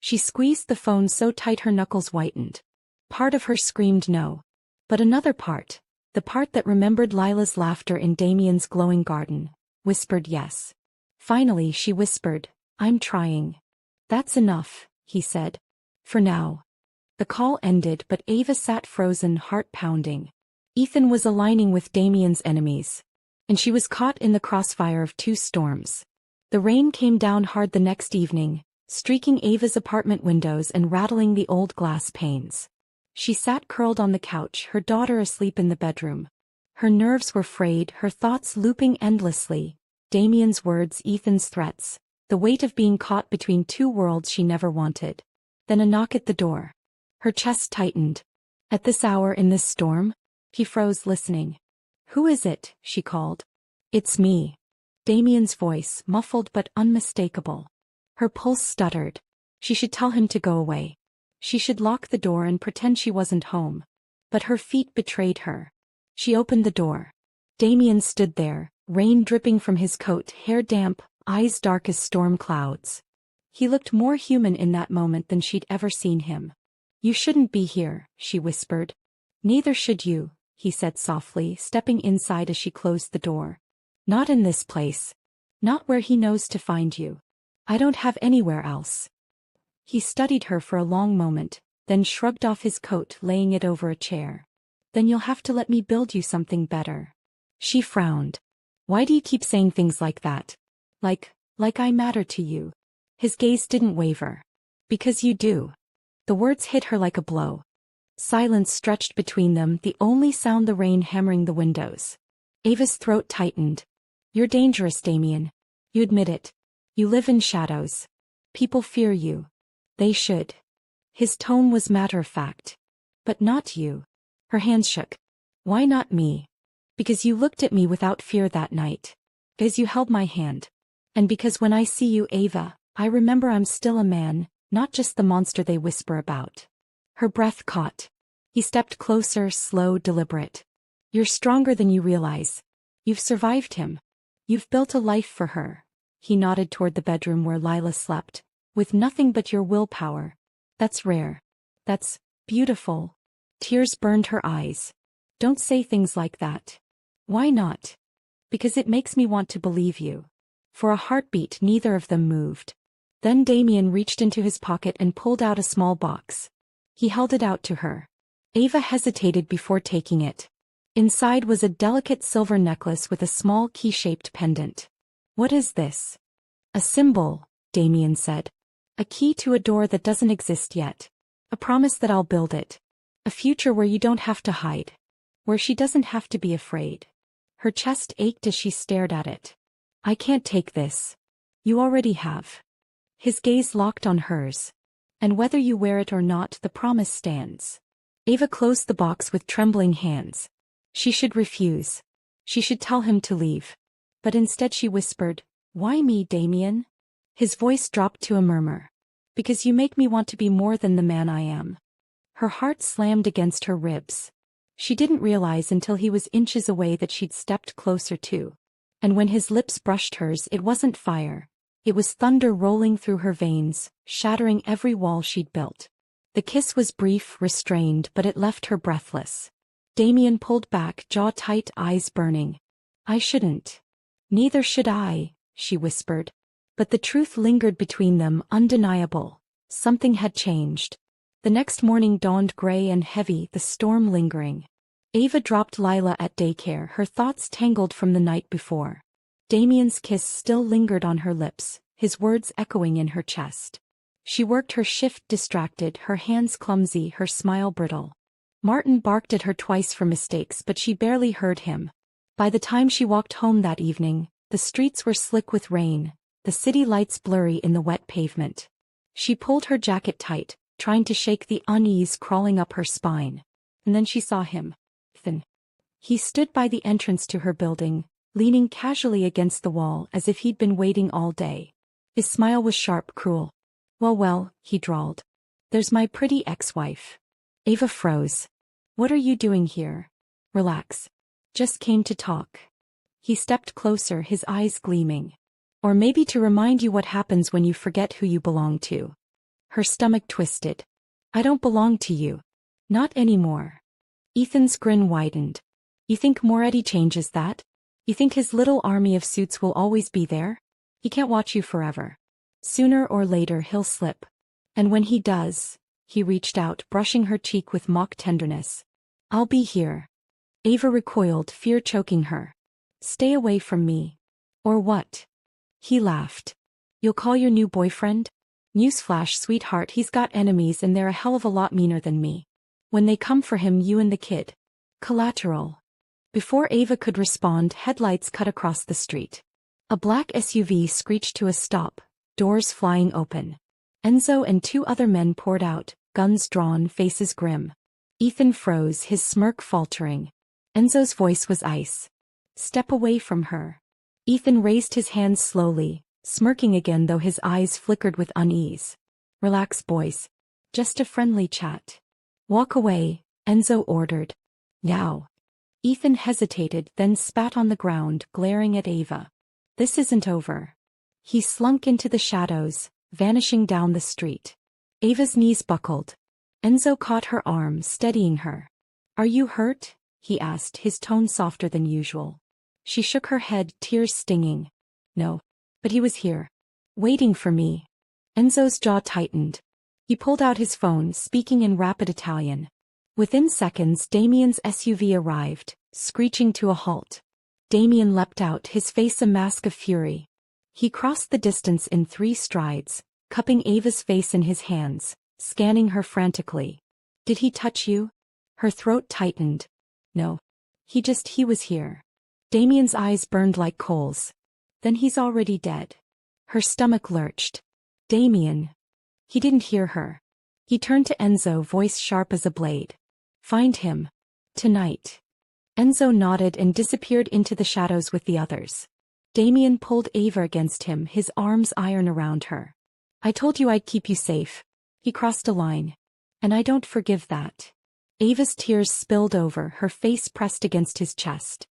She squeezed the phone so tight her knuckles whitened. Part of her screamed no. But another part, the part that remembered Lila's laughter in Damien's glowing garden, whispered yes. Finally she whispered, "I'm trying." "That's enough," he said. "For now." The call ended, but Ava sat frozen, heart pounding. Ethan was aligning with Damien's enemies. And she was caught in the crossfire of 2 storms. The rain came down hard the next evening, streaking Ava's apartment windows and rattling the old glass panes. She sat curled on the couch, her daughter asleep in the bedroom. Her nerves were frayed, her thoughts looping endlessly. Damien's words, Ethan's threats, the weight of being caught between 2 worlds she never wanted. Then a knock at the door. Her chest tightened. "At this hour in this storm?" He froze, listening. "Who is it?" she called. "It's me." Damien's voice, muffled but unmistakable. Her pulse stuttered. She should tell him to go away. She should lock the door and pretend she wasn't home. But her feet betrayed her. She opened the door. Damien stood there, rain dripping from his coat, hair damp, eyes dark as storm clouds. He looked more human in that moment than she'd ever seen him. "You shouldn't be here," she whispered. "Neither should you," he said softly, stepping inside as she closed the door. "Not in this place. Not where he knows to find you. I don't have anywhere else." He studied her for a long moment, then shrugged off his coat, laying it over a chair. "Then you'll have to let me build you something better." She frowned. "Why do you keep saying things like that? Like I matter to you?" His gaze didn't waver. "Because you do." The words hit her like a blow. Silence stretched between them, the only sound the rain hammering the windows. Ava's throat tightened. "You're dangerous, Damien. You admit it. You live in shadows. People fear you. They should." His tone was matter-of-fact. "But not you." Her hands shook. "Why not me?" "Because you looked at me without fear that night. Because you held my hand. And because when I see you, Ava, I remember I'm still a man, not just the monster they whisper about." Her breath caught. He stepped closer, slow, deliberate. "You're stronger than you realize. You've survived him. You've built a life for her." He nodded toward the bedroom where Lila slept. "With nothing but your willpower. That's rare. That's beautiful." Tears burned her eyes. "Don't say things like that." "Why not?" "Because it makes me want to believe you." For a heartbeat, neither of them moved. Then Damien reached into his pocket and pulled out a small box. He held it out to her. Ava hesitated before taking it. Inside was a delicate silver necklace with a small key-shaped pendant. "What is this?" "A symbol," Damien said. "A key to a door that doesn't exist yet. A promise that I'll build it. A future where you don't have to hide. Where she doesn't have to be afraid." Her chest ached as she stared at it. "I can't take this." "You already have." His gaze locked on hers. "And whether you wear it or not, the promise stands." Ava closed the box with trembling hands. She should refuse. She should tell him to leave. But instead she whispered, "Why me, Damien?" His voice dropped to a murmur. "Because you make me want to be more than the man I am." Her heart slammed against her ribs. She didn't realize until he was inches away that she'd stepped closer too. And when his lips brushed hers, it wasn't fire. It was thunder rolling through her veins, shattering every wall she'd built. The kiss was brief, restrained, but it left her breathless. Damien pulled back, jaw tight, eyes burning. "I shouldn't." "Neither should I," she whispered. But the truth lingered between them, undeniable. Something had changed. The next morning dawned gray and heavy, the storm lingering. Ava dropped Lila at daycare, her thoughts tangled from the night before. Damien's kiss still lingered on her lips, his words echoing in her chest. She worked her shift distracted, her hands clumsy, her smile brittle. Martin barked at her twice for mistakes, but she barely heard him. By the time she walked home that evening, the streets were slick with rain, the city lights blurry in the wet pavement. She pulled her jacket tight, trying to shake the unease crawling up her spine. And then she saw him. Thin. He stood by the entrance to her building, leaning casually against the wall as if he'd been waiting all day. His smile was sharp, cruel. Well, he drawled. "There's my pretty ex-wife." Ava froze. "What are you doing here?" "Relax. Just came to talk." He stepped closer, his eyes gleaming. "Or maybe to remind you what happens when you forget who you belong to." Her stomach twisted. "I don't belong to you. Not anymore." Ethan's grin widened. "You think Moretti changes that? You think his little army of suits will always be there? He can't watch you forever. Sooner or later he'll slip. And when he does," he reached out, brushing her cheek with mock tenderness, "I'll be here." Ava recoiled, fear choking her. "Stay away from me." "Or what?" He laughed. "You'll call your new boyfriend? Newsflash, sweetheart, he's got enemies and they're a hell of a lot meaner than me. When they come for him, you and the kid. Collateral." Before Ava could respond, headlights cut across the street. A black SUV screeched to a stop, doors flying open. Enzo and two other men poured out, guns drawn, faces grim. Ethan froze, his smirk faltering. Enzo's voice was ice. "Step away from her." Ethan raised his hands slowly, smirking again though his eyes flickered with unease. "Relax, boys. Just a friendly chat. Walk away, Enzo ordered. Now. Ethan hesitated, then spat on the ground, glaring at Ava. This isn't over. He slunk into the shadows, vanishing down the street. Ava's knees buckled. Enzo caught her arm, steadying her. Are you hurt? He asked, his tone softer than usual. She shook her head, tears stinging. No. But he was here. Waiting for me. Enzo's jaw tightened. He pulled out his phone, speaking in rapid Italian. Within seconds, Damien's SUV arrived, screeching to a halt. Damien leapt out, his face a mask of fury. He crossed the distance in 3 strides, cupping Ava's face in his hands, scanning her frantically. Did he touch you? Her throat tightened. No. He was here. Damien's eyes burned like coals. Then he's already dead. Her stomach lurched. Damien. He didn't hear her. He turned to Enzo, voice sharp as a blade. Find him. Tonight. Enzo nodded and disappeared into the shadows with the others. Damien pulled Ava against him, his arms iron around her. I told you I'd keep you safe. He crossed a line. And I don't forgive that. Ava's tears spilled over, her face pressed against his chest.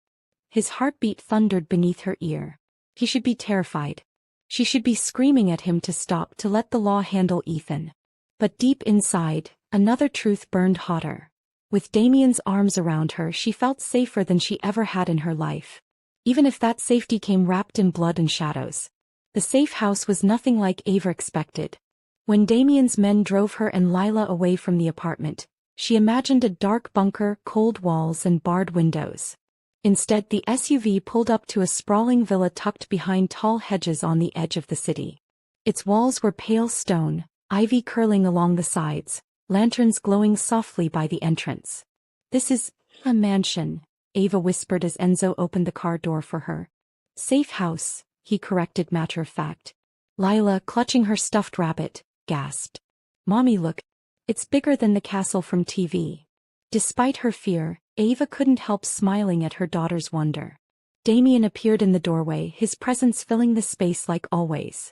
His heartbeat thundered beneath her ear. He should be terrified. She should be screaming at him to stop, to let the law handle Ethan. But deep inside, another truth burned hotter. With Damien's arms around her, she felt safer than she ever had in her life. Even if that safety came wrapped in blood and shadows. The safe house was nothing like Ava expected. When Damien's men drove her and Lila away from the apartment, she imagined a dark bunker, cold walls and barred windows. Instead, the SUV pulled up to a sprawling villa tucked behind tall hedges on the edge of the city. Its walls were pale stone, ivy curling along the sides, lanterns glowing softly by the entrance. This is a mansion, Ava whispered as Enzo opened the car door for her. Safe house, he corrected matter of fact. Lila, clutching her stuffed rabbit, gasped. Mommy, look. It's bigger than the castle from TV. Despite her fear, Ava couldn't help smiling at her daughter's wonder. Damien appeared in the doorway, his presence filling the space like always.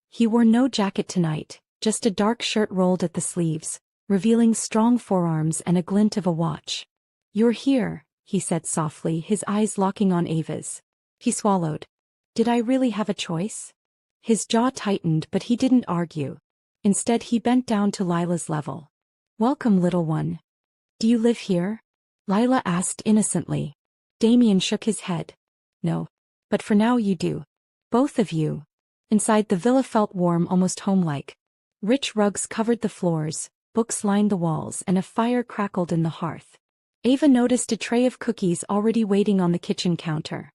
He wore no jacket tonight, just a dark shirt rolled at the sleeves, revealing strong forearms and a glint of a watch. You're here, he said softly, his eyes locking on Ava's. He swallowed. Did I really have a choice? His jaw tightened, but he didn't argue. Instead, he bent down to Lila's level. Welcome, little one. Do you live here? Lila asked innocently. Damien shook his head. No. But for now you do. Both of you. Inside, the villa felt warm, almost homelike. Rich rugs covered the floors, books lined the walls, and a fire crackled in the hearth. Ava noticed a tray of cookies already waiting on the kitchen counter.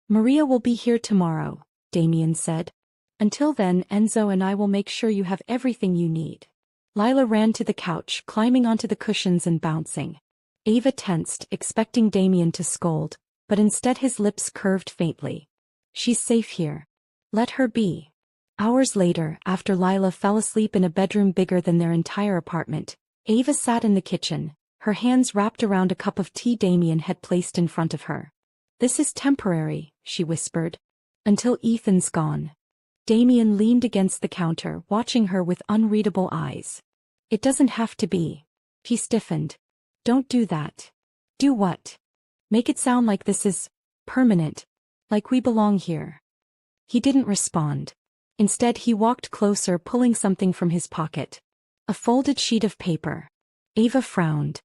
Maria will be here tomorrow, Damien said. Until then, Enzo and I will make sure you have everything you need. Lila ran to the couch, climbing onto the cushions and bouncing. Ava tensed, expecting Damien to scold, but instead his lips curved faintly. She's safe here. Let her be. Hours later, after Lila fell asleep in a bedroom bigger than their entire apartment, Ava sat in the kitchen, her hands wrapped around a cup of tea Damien had placed in front of her. This is temporary, she whispered. Until Ethan's gone. Damien leaned against the counter, watching her with unreadable eyes. It doesn't have to be. He stiffened. Don't do that. Do what? Make it sound like this is permanent. Like we belong here. He didn't respond. Instead, he walked closer, pulling something from his pocket. A folded sheet of paper. Ava frowned.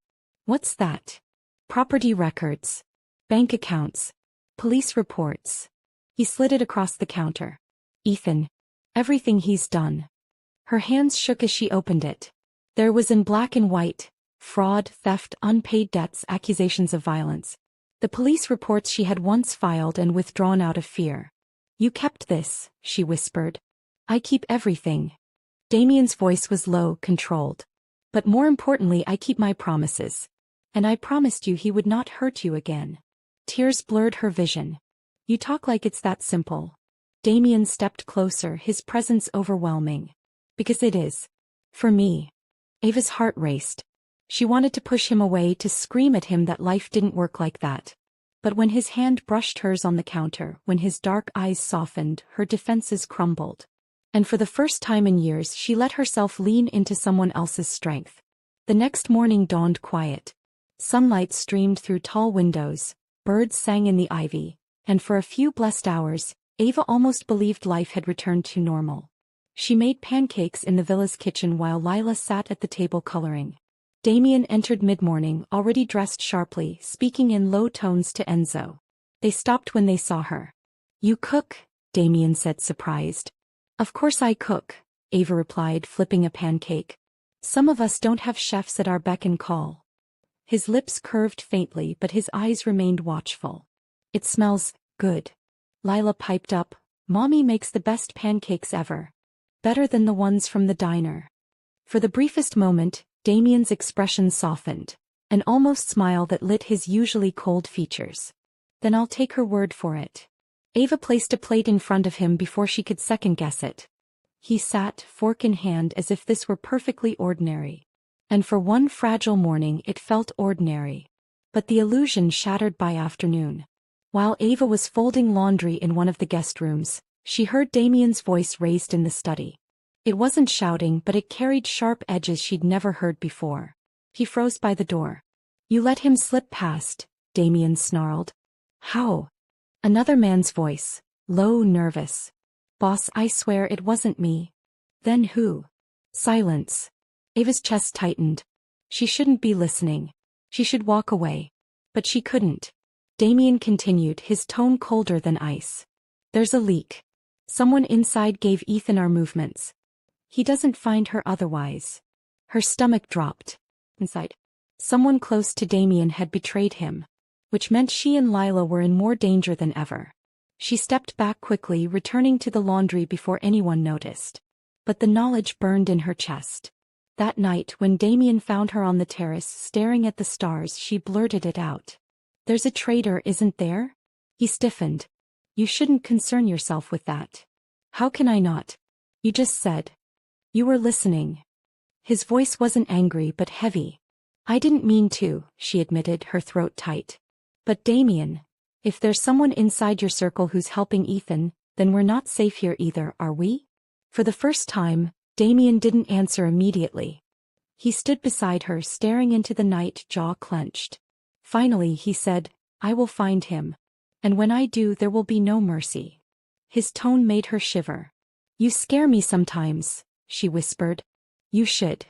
What's that? Property records. Bank accounts. Police reports. He slid it across the counter. Ethan. Everything he's done. Her hands shook as she opened it. There was in black and white. Fraud, theft, unpaid debts, accusations of violence. The police reports she had once filed and withdrawn out of fear. You kept this, she whispered. I keep everything. Damien's voice was low, controlled. But more importantly, I keep my promises. And I promised you he would not hurt you again. Tears blurred her vision. You talk like it's that simple. Damien stepped closer, his presence overwhelming. Because it is. For me. Ava's heart raced. She wanted to push him away, to scream at him that life didn't work like that. But when his hand brushed hers on the counter, when his dark eyes softened, her defenses crumbled. And for the first time in years she let herself lean into someone else's strength. The next morning dawned quiet. Sunlight streamed through tall windows, birds sang in the ivy, and for a few blessed hours, Ava almost believed life had returned to normal. She made pancakes in the villa's kitchen while Lila sat at the table coloring. Damien entered mid-morning, already dressed sharply, speaking in low tones to Enzo. They stopped when they saw her. "You cook?" Damien said, surprised. "Of course I cook," Ava replied, flipping a pancake. "Some of us don't have chefs at our beck and call." His lips curved faintly but his eyes remained watchful. "It smells good." Lila piped up, "Mommy makes the best pancakes ever. Better than the ones from the diner." For the briefest moment, Damien's expression softened, an almost smile that lit his usually cold features. "Then I'll take her word for it." Ava placed a plate in front of him before she could second-guess it. He sat, fork in hand, as if this were perfectly ordinary. And for one fragile morning it felt ordinary. But the illusion shattered by afternoon. While Ava was folding laundry in one of the guest rooms, she heard Damien's voice raised in the study. It wasn't shouting, but it carried sharp edges she'd never heard before. He froze by the door. "You let him slip past," Damien snarled. "How?" Another man's voice, low, nervous. "Boss, I swear it wasn't me." "Then who?" Silence. Ava's chest tightened. She shouldn't be listening. She should walk away. But she couldn't. Damien continued, his tone colder than ice. "There's a leak. Someone inside gave Ethan our movements. He doesn't find her otherwise." Her stomach dropped. Inside. Someone close to Damien had betrayed him. Which meant she and Lila were in more danger than ever. She stepped back quickly, returning to the laundry before anyone noticed. But the knowledge burned in her chest. That night, when Damien found her on the terrace staring at the stars, she blurted it out. "There's a traitor, isn't there?" He stiffened. "You shouldn't concern yourself with that." "How can I not? You just said. You were listening." His voice wasn't angry but heavy. "I didn't mean to," she admitted, her throat tight. "But Damien, if there's someone inside your circle who's helping Ethan, then we're not safe here either, are we?" For the first time, Damien didn't answer immediately. He stood beside her, staring into the night, jaw clenched. Finally he said, "I will find him. And when I do, there will be no mercy." His tone made her shiver. "You scare me sometimes," she whispered. "You should."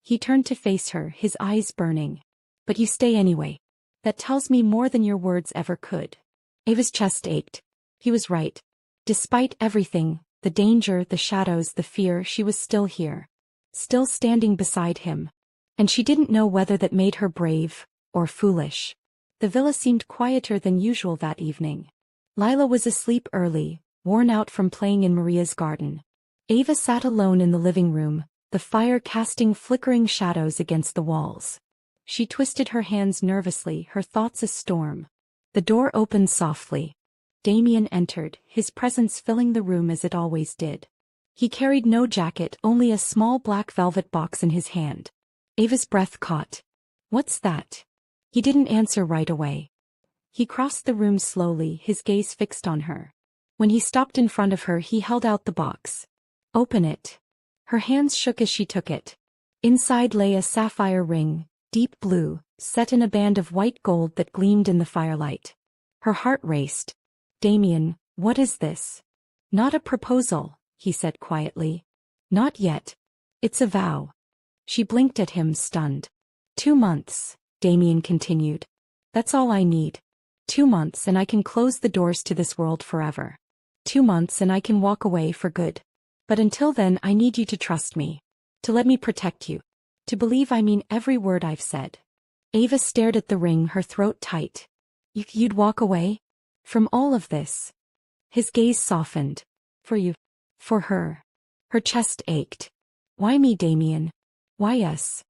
He turned to face her, his eyes burning. "But you stay anyway. That tells me more than your words ever could." Ava's chest ached. He was right. Despite everything, the danger, the shadows, the fear, she was still here. Still standing beside him. And she didn't know whether that made her brave or foolish. The villa seemed quieter than usual that evening. Lila was asleep early, worn out from playing in Maria's garden. Ava sat alone in the living room, the fire casting flickering shadows against the walls. She twisted her hands nervously, her thoughts a storm. The door opened softly. Damien entered, his presence filling the room as it always did. He carried no jacket, only a small black velvet box in his hand. Ava's breath caught. "What's that?" He didn't answer right away. He crossed the room slowly, his gaze fixed on her. When he stopped in front of her, he held out the box. "Open it." Her hands shook as she took it. Inside lay a sapphire ring, deep blue, set in a band of white gold that gleamed in the firelight. Her heart raced. "Damien, what is this?" "Not a proposal," he said quietly. "Not yet. It's a vow." She blinked at him, stunned. 2 months, Damien continued. "That's all I need. 2 months and I can close the doors to this world forever. 2 months and I can walk away for good. But until then I need you to trust me. To let me protect you. To believe I mean every word I've said." Ava stared at the ring, her throat tight. You'd walk away? From all of this?" His gaze softened. "For you. For her." Her chest ached. "Why me, Damien? Why us?"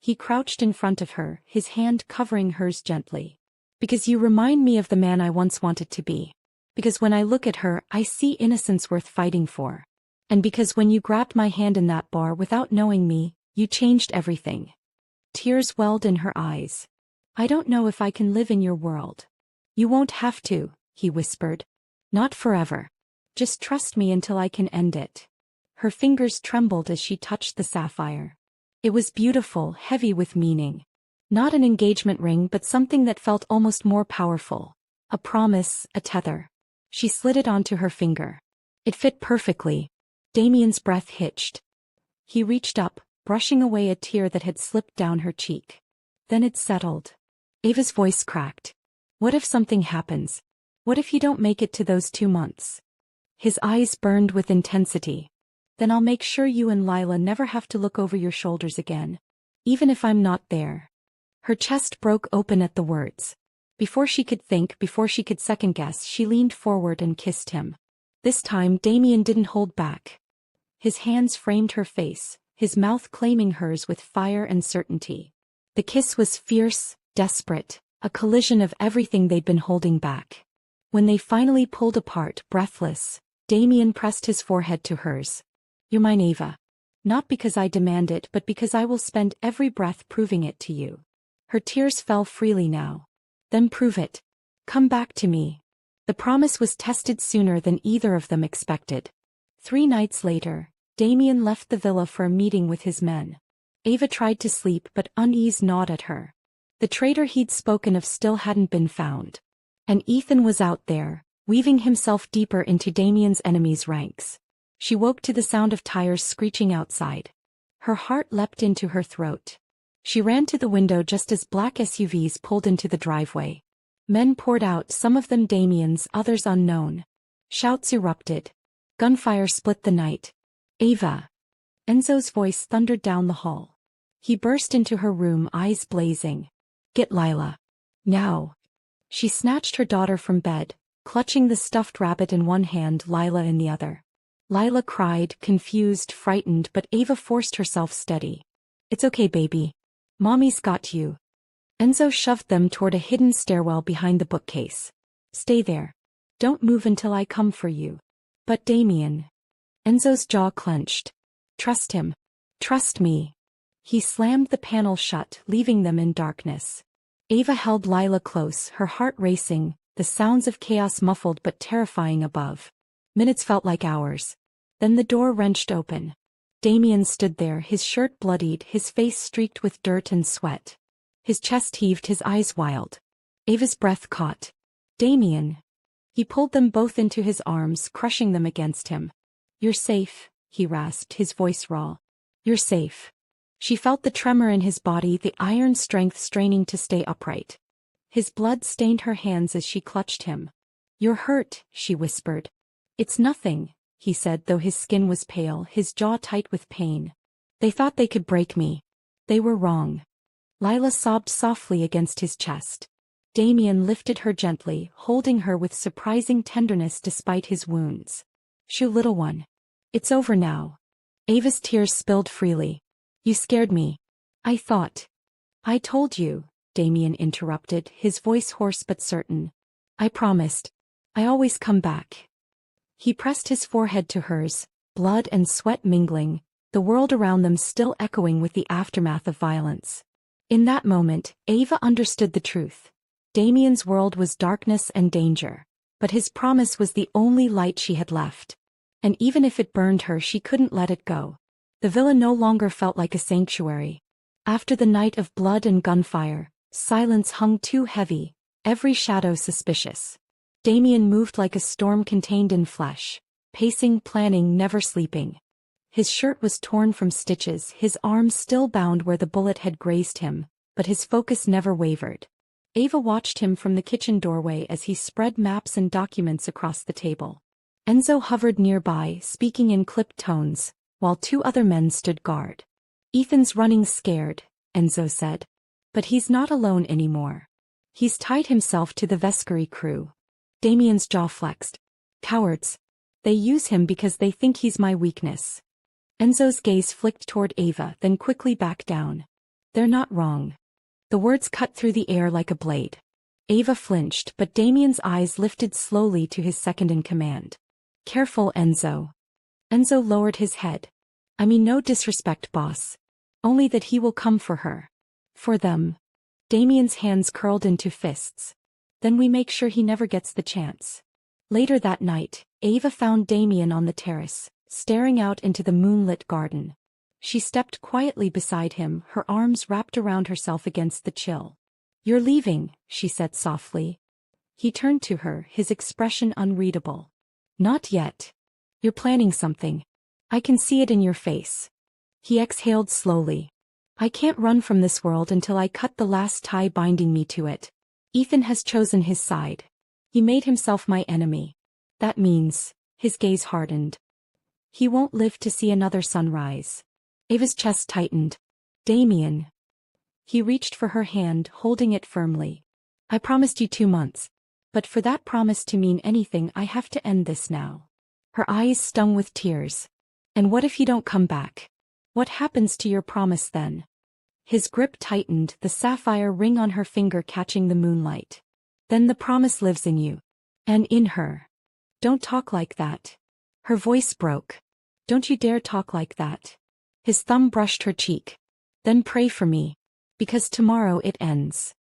He crouched in front of her, his hand covering hers gently. "Because you remind me of the man I once wanted to be. Because when I look at her, I see innocence worth fighting for. And because when you grabbed my hand in that bar without knowing me, you changed everything." Tears welled in her eyes. "I don't know if I can live in your world." "You won't have to," he whispered. "Not forever. Just trust me until I can end it." Her fingers trembled as she touched the sapphire. It was beautiful, heavy with meaning. Not an engagement ring but something that felt almost more powerful. A promise, a tether. She slid it onto her finger. It fit perfectly. Damien's breath hitched. He reached up, brushing away a tear that had slipped down her cheek. Then it settled. Ava's voice cracked. What if something happens? What if you don't make it to those 2 months? His eyes burned with intensity. Then I'll make sure you and Lila never have to look over your shoulders again. Even if I'm not there. Her chest broke open at the words. Before she could think, before she could second-guess, she leaned forward and kissed him. This time Damien didn't hold back. His hands framed her face, his mouth claiming hers with fire and certainty. The kiss was fierce, desperate, a collision of everything they'd been holding back. When they finally pulled apart, breathless, Damien pressed his forehead to hers. You're mine, Ava. Not because I demand it but because I will spend every breath proving it to you. Her tears fell freely now. Then prove it. Come back to me. The promise was tested sooner than either of them expected. 3 nights later, Damien left the villa for a meeting with his men. Ava tried to sleep but unease gnawed at her. The traitor he'd spoken of still hadn't been found. And Ethan was out there, weaving himself deeper into Damien's enemies' ranks. She woke to the sound of tires screeching outside. Her heart leapt into her throat. She ran to the window just as black SUVs pulled into the driveway. Men poured out, some of them Damien's, others unknown. Shouts erupted. Gunfire split the night. Ava! Enzo's voice thundered down the hall. He burst into her room, eyes blazing. Get Lila. Now. She snatched her daughter from bed, clutching the stuffed rabbit in one hand, Lila in the other. Lila cried, confused, frightened, but Ava forced herself steady. It's okay, baby. Mommy's got you. Enzo shoved them toward a hidden stairwell behind the bookcase. Stay there. Don't move until I come for you. But Damien. Enzo's jaw clenched. Trust him. Trust me. He slammed the panel shut, leaving them in darkness. Ava held Lila close, her heart racing, the sounds of chaos muffled but terrifying above. Minutes felt like hours. Then the door wrenched open. Damien stood there, his shirt bloodied, his face streaked with dirt and sweat. His chest heaved, his eyes wild. Ava's breath caught. Damien. He pulled them both into his arms, crushing them against him. You're safe, he rasped, his voice raw. You're safe. She felt the tremor in his body, the iron strength straining to stay upright. His blood stained her hands as she clutched him. You're hurt, she whispered. It's nothing, he said, though his skin was pale, his jaw tight with pain. They thought they could break me. They were wrong. Lila sobbed softly against his chest. Damien lifted her gently, holding her with surprising tenderness despite his wounds. Shoo, little one. It's over now. Ava's tears spilled freely. You scared me. I thought. I told you, Damien interrupted, his voice hoarse but certain. I promised. I always come back. He pressed his forehead to hers, blood and sweat mingling, the world around them still echoing with the aftermath of violence. In that moment, Ava understood the truth. Damien's world was darkness and danger, but his promise was the only light she had left. And even if it burned her, she couldn't let it go. The villa no longer felt like a sanctuary. After the night of blood and gunfire, silence hung too heavy, every shadow suspicious. Damien moved like a storm contained in flesh, pacing, planning, never sleeping. His shirt was torn from stitches, his arm still bound where the bullet had grazed him, but his focus never wavered. Ava watched him from the kitchen doorway as he spread maps and documents across the table. Enzo hovered nearby, speaking in clipped tones, while 2 other men stood guard. Ethan's running scared, Enzo said. But he's not alone anymore. He's tied himself to the Vescari crew. Damien's jaw flexed. Cowards. They use him because they think he's my weakness. Enzo's gaze flicked toward Ava, then quickly back down. They're not wrong. The words cut through the air like a blade. Ava flinched, but Damien's eyes lifted slowly to his second-in-command. Careful, Enzo. Enzo lowered his head. I mean no disrespect, boss. Only that he will come for her. For them. Damien's hands curled into fists. Then we make sure he never gets the chance. Later that night, Ava found Damien on the terrace, staring out into the moonlit garden. She stepped quietly beside him, her arms wrapped around herself against the chill. "You're leaving," she said softly. He turned to her, his expression unreadable. "Not yet. You're planning something. I can see it in your face." He exhaled slowly. "I can't run from this world until I cut the last tie binding me to it. Ethan has chosen his side. He made himself my enemy. That means," his gaze hardened, "he won't live to see another sunrise." Ava's chest tightened. "Damien." He reached for her hand, holding it firmly. "I promised you 2 months. But for that promise to mean anything, I have to end this now." Her eyes stung with tears. "And what if you don't come back? What happens to your promise then?" His grip tightened, the sapphire ring on her finger catching the moonlight. "Then the promise lives in you. And in her." "Don't talk like that." Her voice broke. "Don't you dare talk like that." His thumb brushed her cheek. "Then pray for me. Because tomorrow it ends."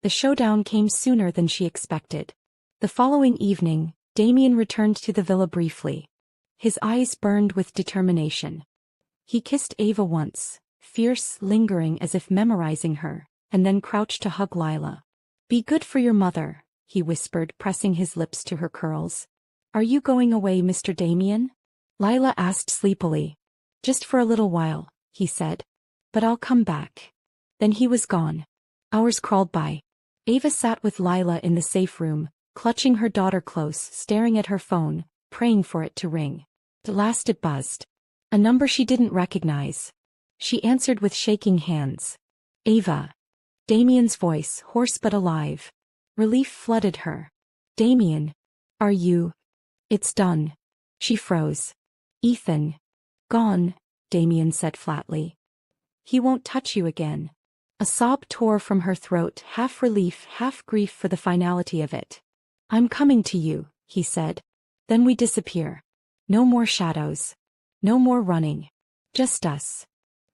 The showdown came sooner than she expected. The following evening, Damien returned to the villa briefly. His eyes burned with determination. He kissed Ava once, fierce, lingering as if memorizing her, and then crouched to hug Lila. "Be good for your mother," he whispered, pressing his lips to her curls. "Are you going away, Mr. Damien?" Lila asked sleepily. "Just for a little while," he said. "But I'll come back." Then he was gone. Hours crawled by. Ava sat with Lila in the safe room, clutching her daughter close, staring at her phone, praying for it to ring. At last it buzzed. A number she didn't recognize. She answered with shaking hands. "Ava." Damien's voice, hoarse but alive. Relief flooded her. "Damien. Are you?" "It's done." She froze. "Ethan." "Gone," Damien said flatly. "He won't touch you again." A sob tore from her throat, half relief, half grief for the finality of it. "I'm coming to you," he said. "Then we disappear. No more shadows. No more running. Just us."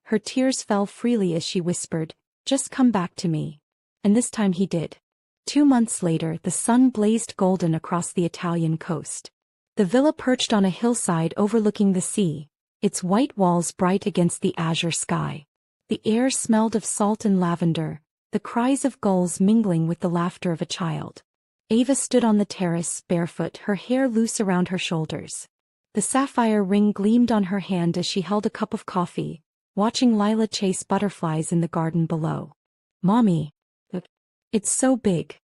Her tears fell freely as she whispered, "Just come back to me." And this time he did. 2 months later, the sun blazed golden across the Italian coast. The villa perched on a hillside overlooking the sea, its white walls bright against the azure sky. The air smelled of salt and lavender, the cries of gulls mingling with the laughter of a child. Ava stood on the terrace, barefoot, her hair loose around her shoulders. The sapphire ring gleamed on her hand as she held a cup of coffee, watching Lila chase butterflies in the garden below. "Mommy. It's so big."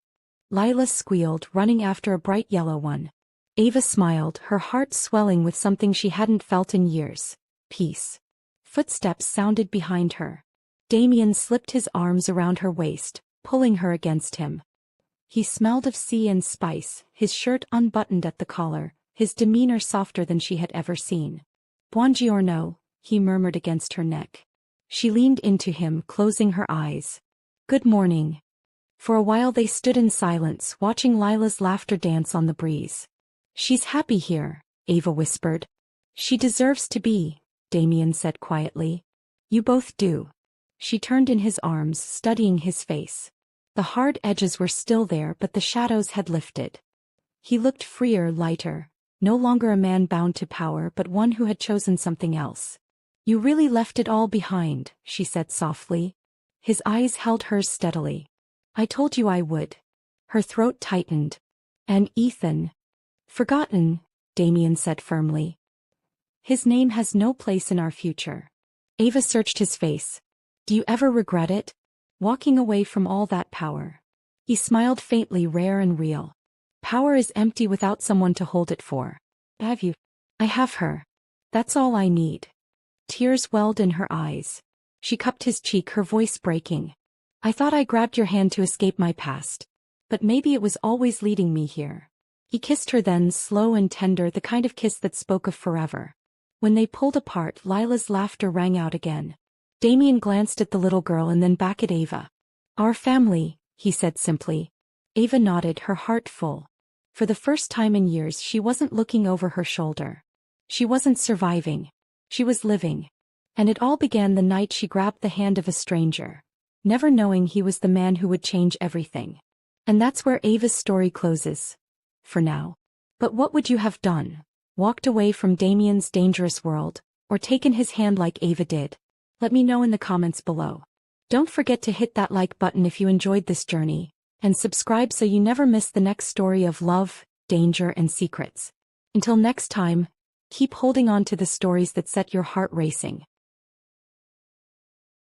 Lila squealed, running after a bright yellow one. Ava smiled, her heart swelling with something she hadn't felt in years. Peace. Footsteps sounded behind her. Damien slipped his arms around her waist, pulling her against him. He smelled of sea and spice, his shirt unbuttoned at the collar, his demeanor softer than she had ever seen. "Buongiorno," he murmured against her neck. She leaned into him, closing her eyes. "Good morning." For a while they stood in silence, watching Lila's laughter dance on the breeze. "She's happy here," Ava whispered. "She deserves to be," Damien said quietly. "You both do." She turned in his arms, studying his face. The hard edges were still there, but the shadows had lifted. He looked freer, lighter, no longer a man bound to power, but one who had chosen something else. "You really left it all behind," she said softly. His eyes held hers steadily. "I told you I would." Her throat tightened. "And Ethan?" "Forgotten," Damien said firmly. "His name has no place in our future." Ava searched his face. "Do you ever regret it? Walking away from all that power?" He smiled faintly, rare and real. "Power is empty without someone to hold it for. Have you?" "I have her. That's all I need." Tears welled in her eyes. She cupped his cheek, her voice breaking. "I thought I grabbed your hand to escape my past. But maybe it was always leading me here." He kissed her then, slow and tender, the kind of kiss that spoke of forever. When they pulled apart, Lila's laughter rang out again. Damien glanced at the little girl and then back at Ava. "Our family," he said simply. Ava nodded, her heart full. For the first time in years she wasn't looking over her shoulder. She wasn't surviving. She was living. And it all began the night she grabbed the hand of a stranger, never knowing he was the man who would change everything. And that's where Ava's story closes. For now. But what would you have done? walked away from Damien's dangerous world, or taken his hand like Ava did? Let me know in the comments below. Don't forget to hit that like button if you enjoyed this journey, and subscribe so you never miss the next story of love, danger, and secrets. Until next time, keep holding on to the stories that set your heart racing.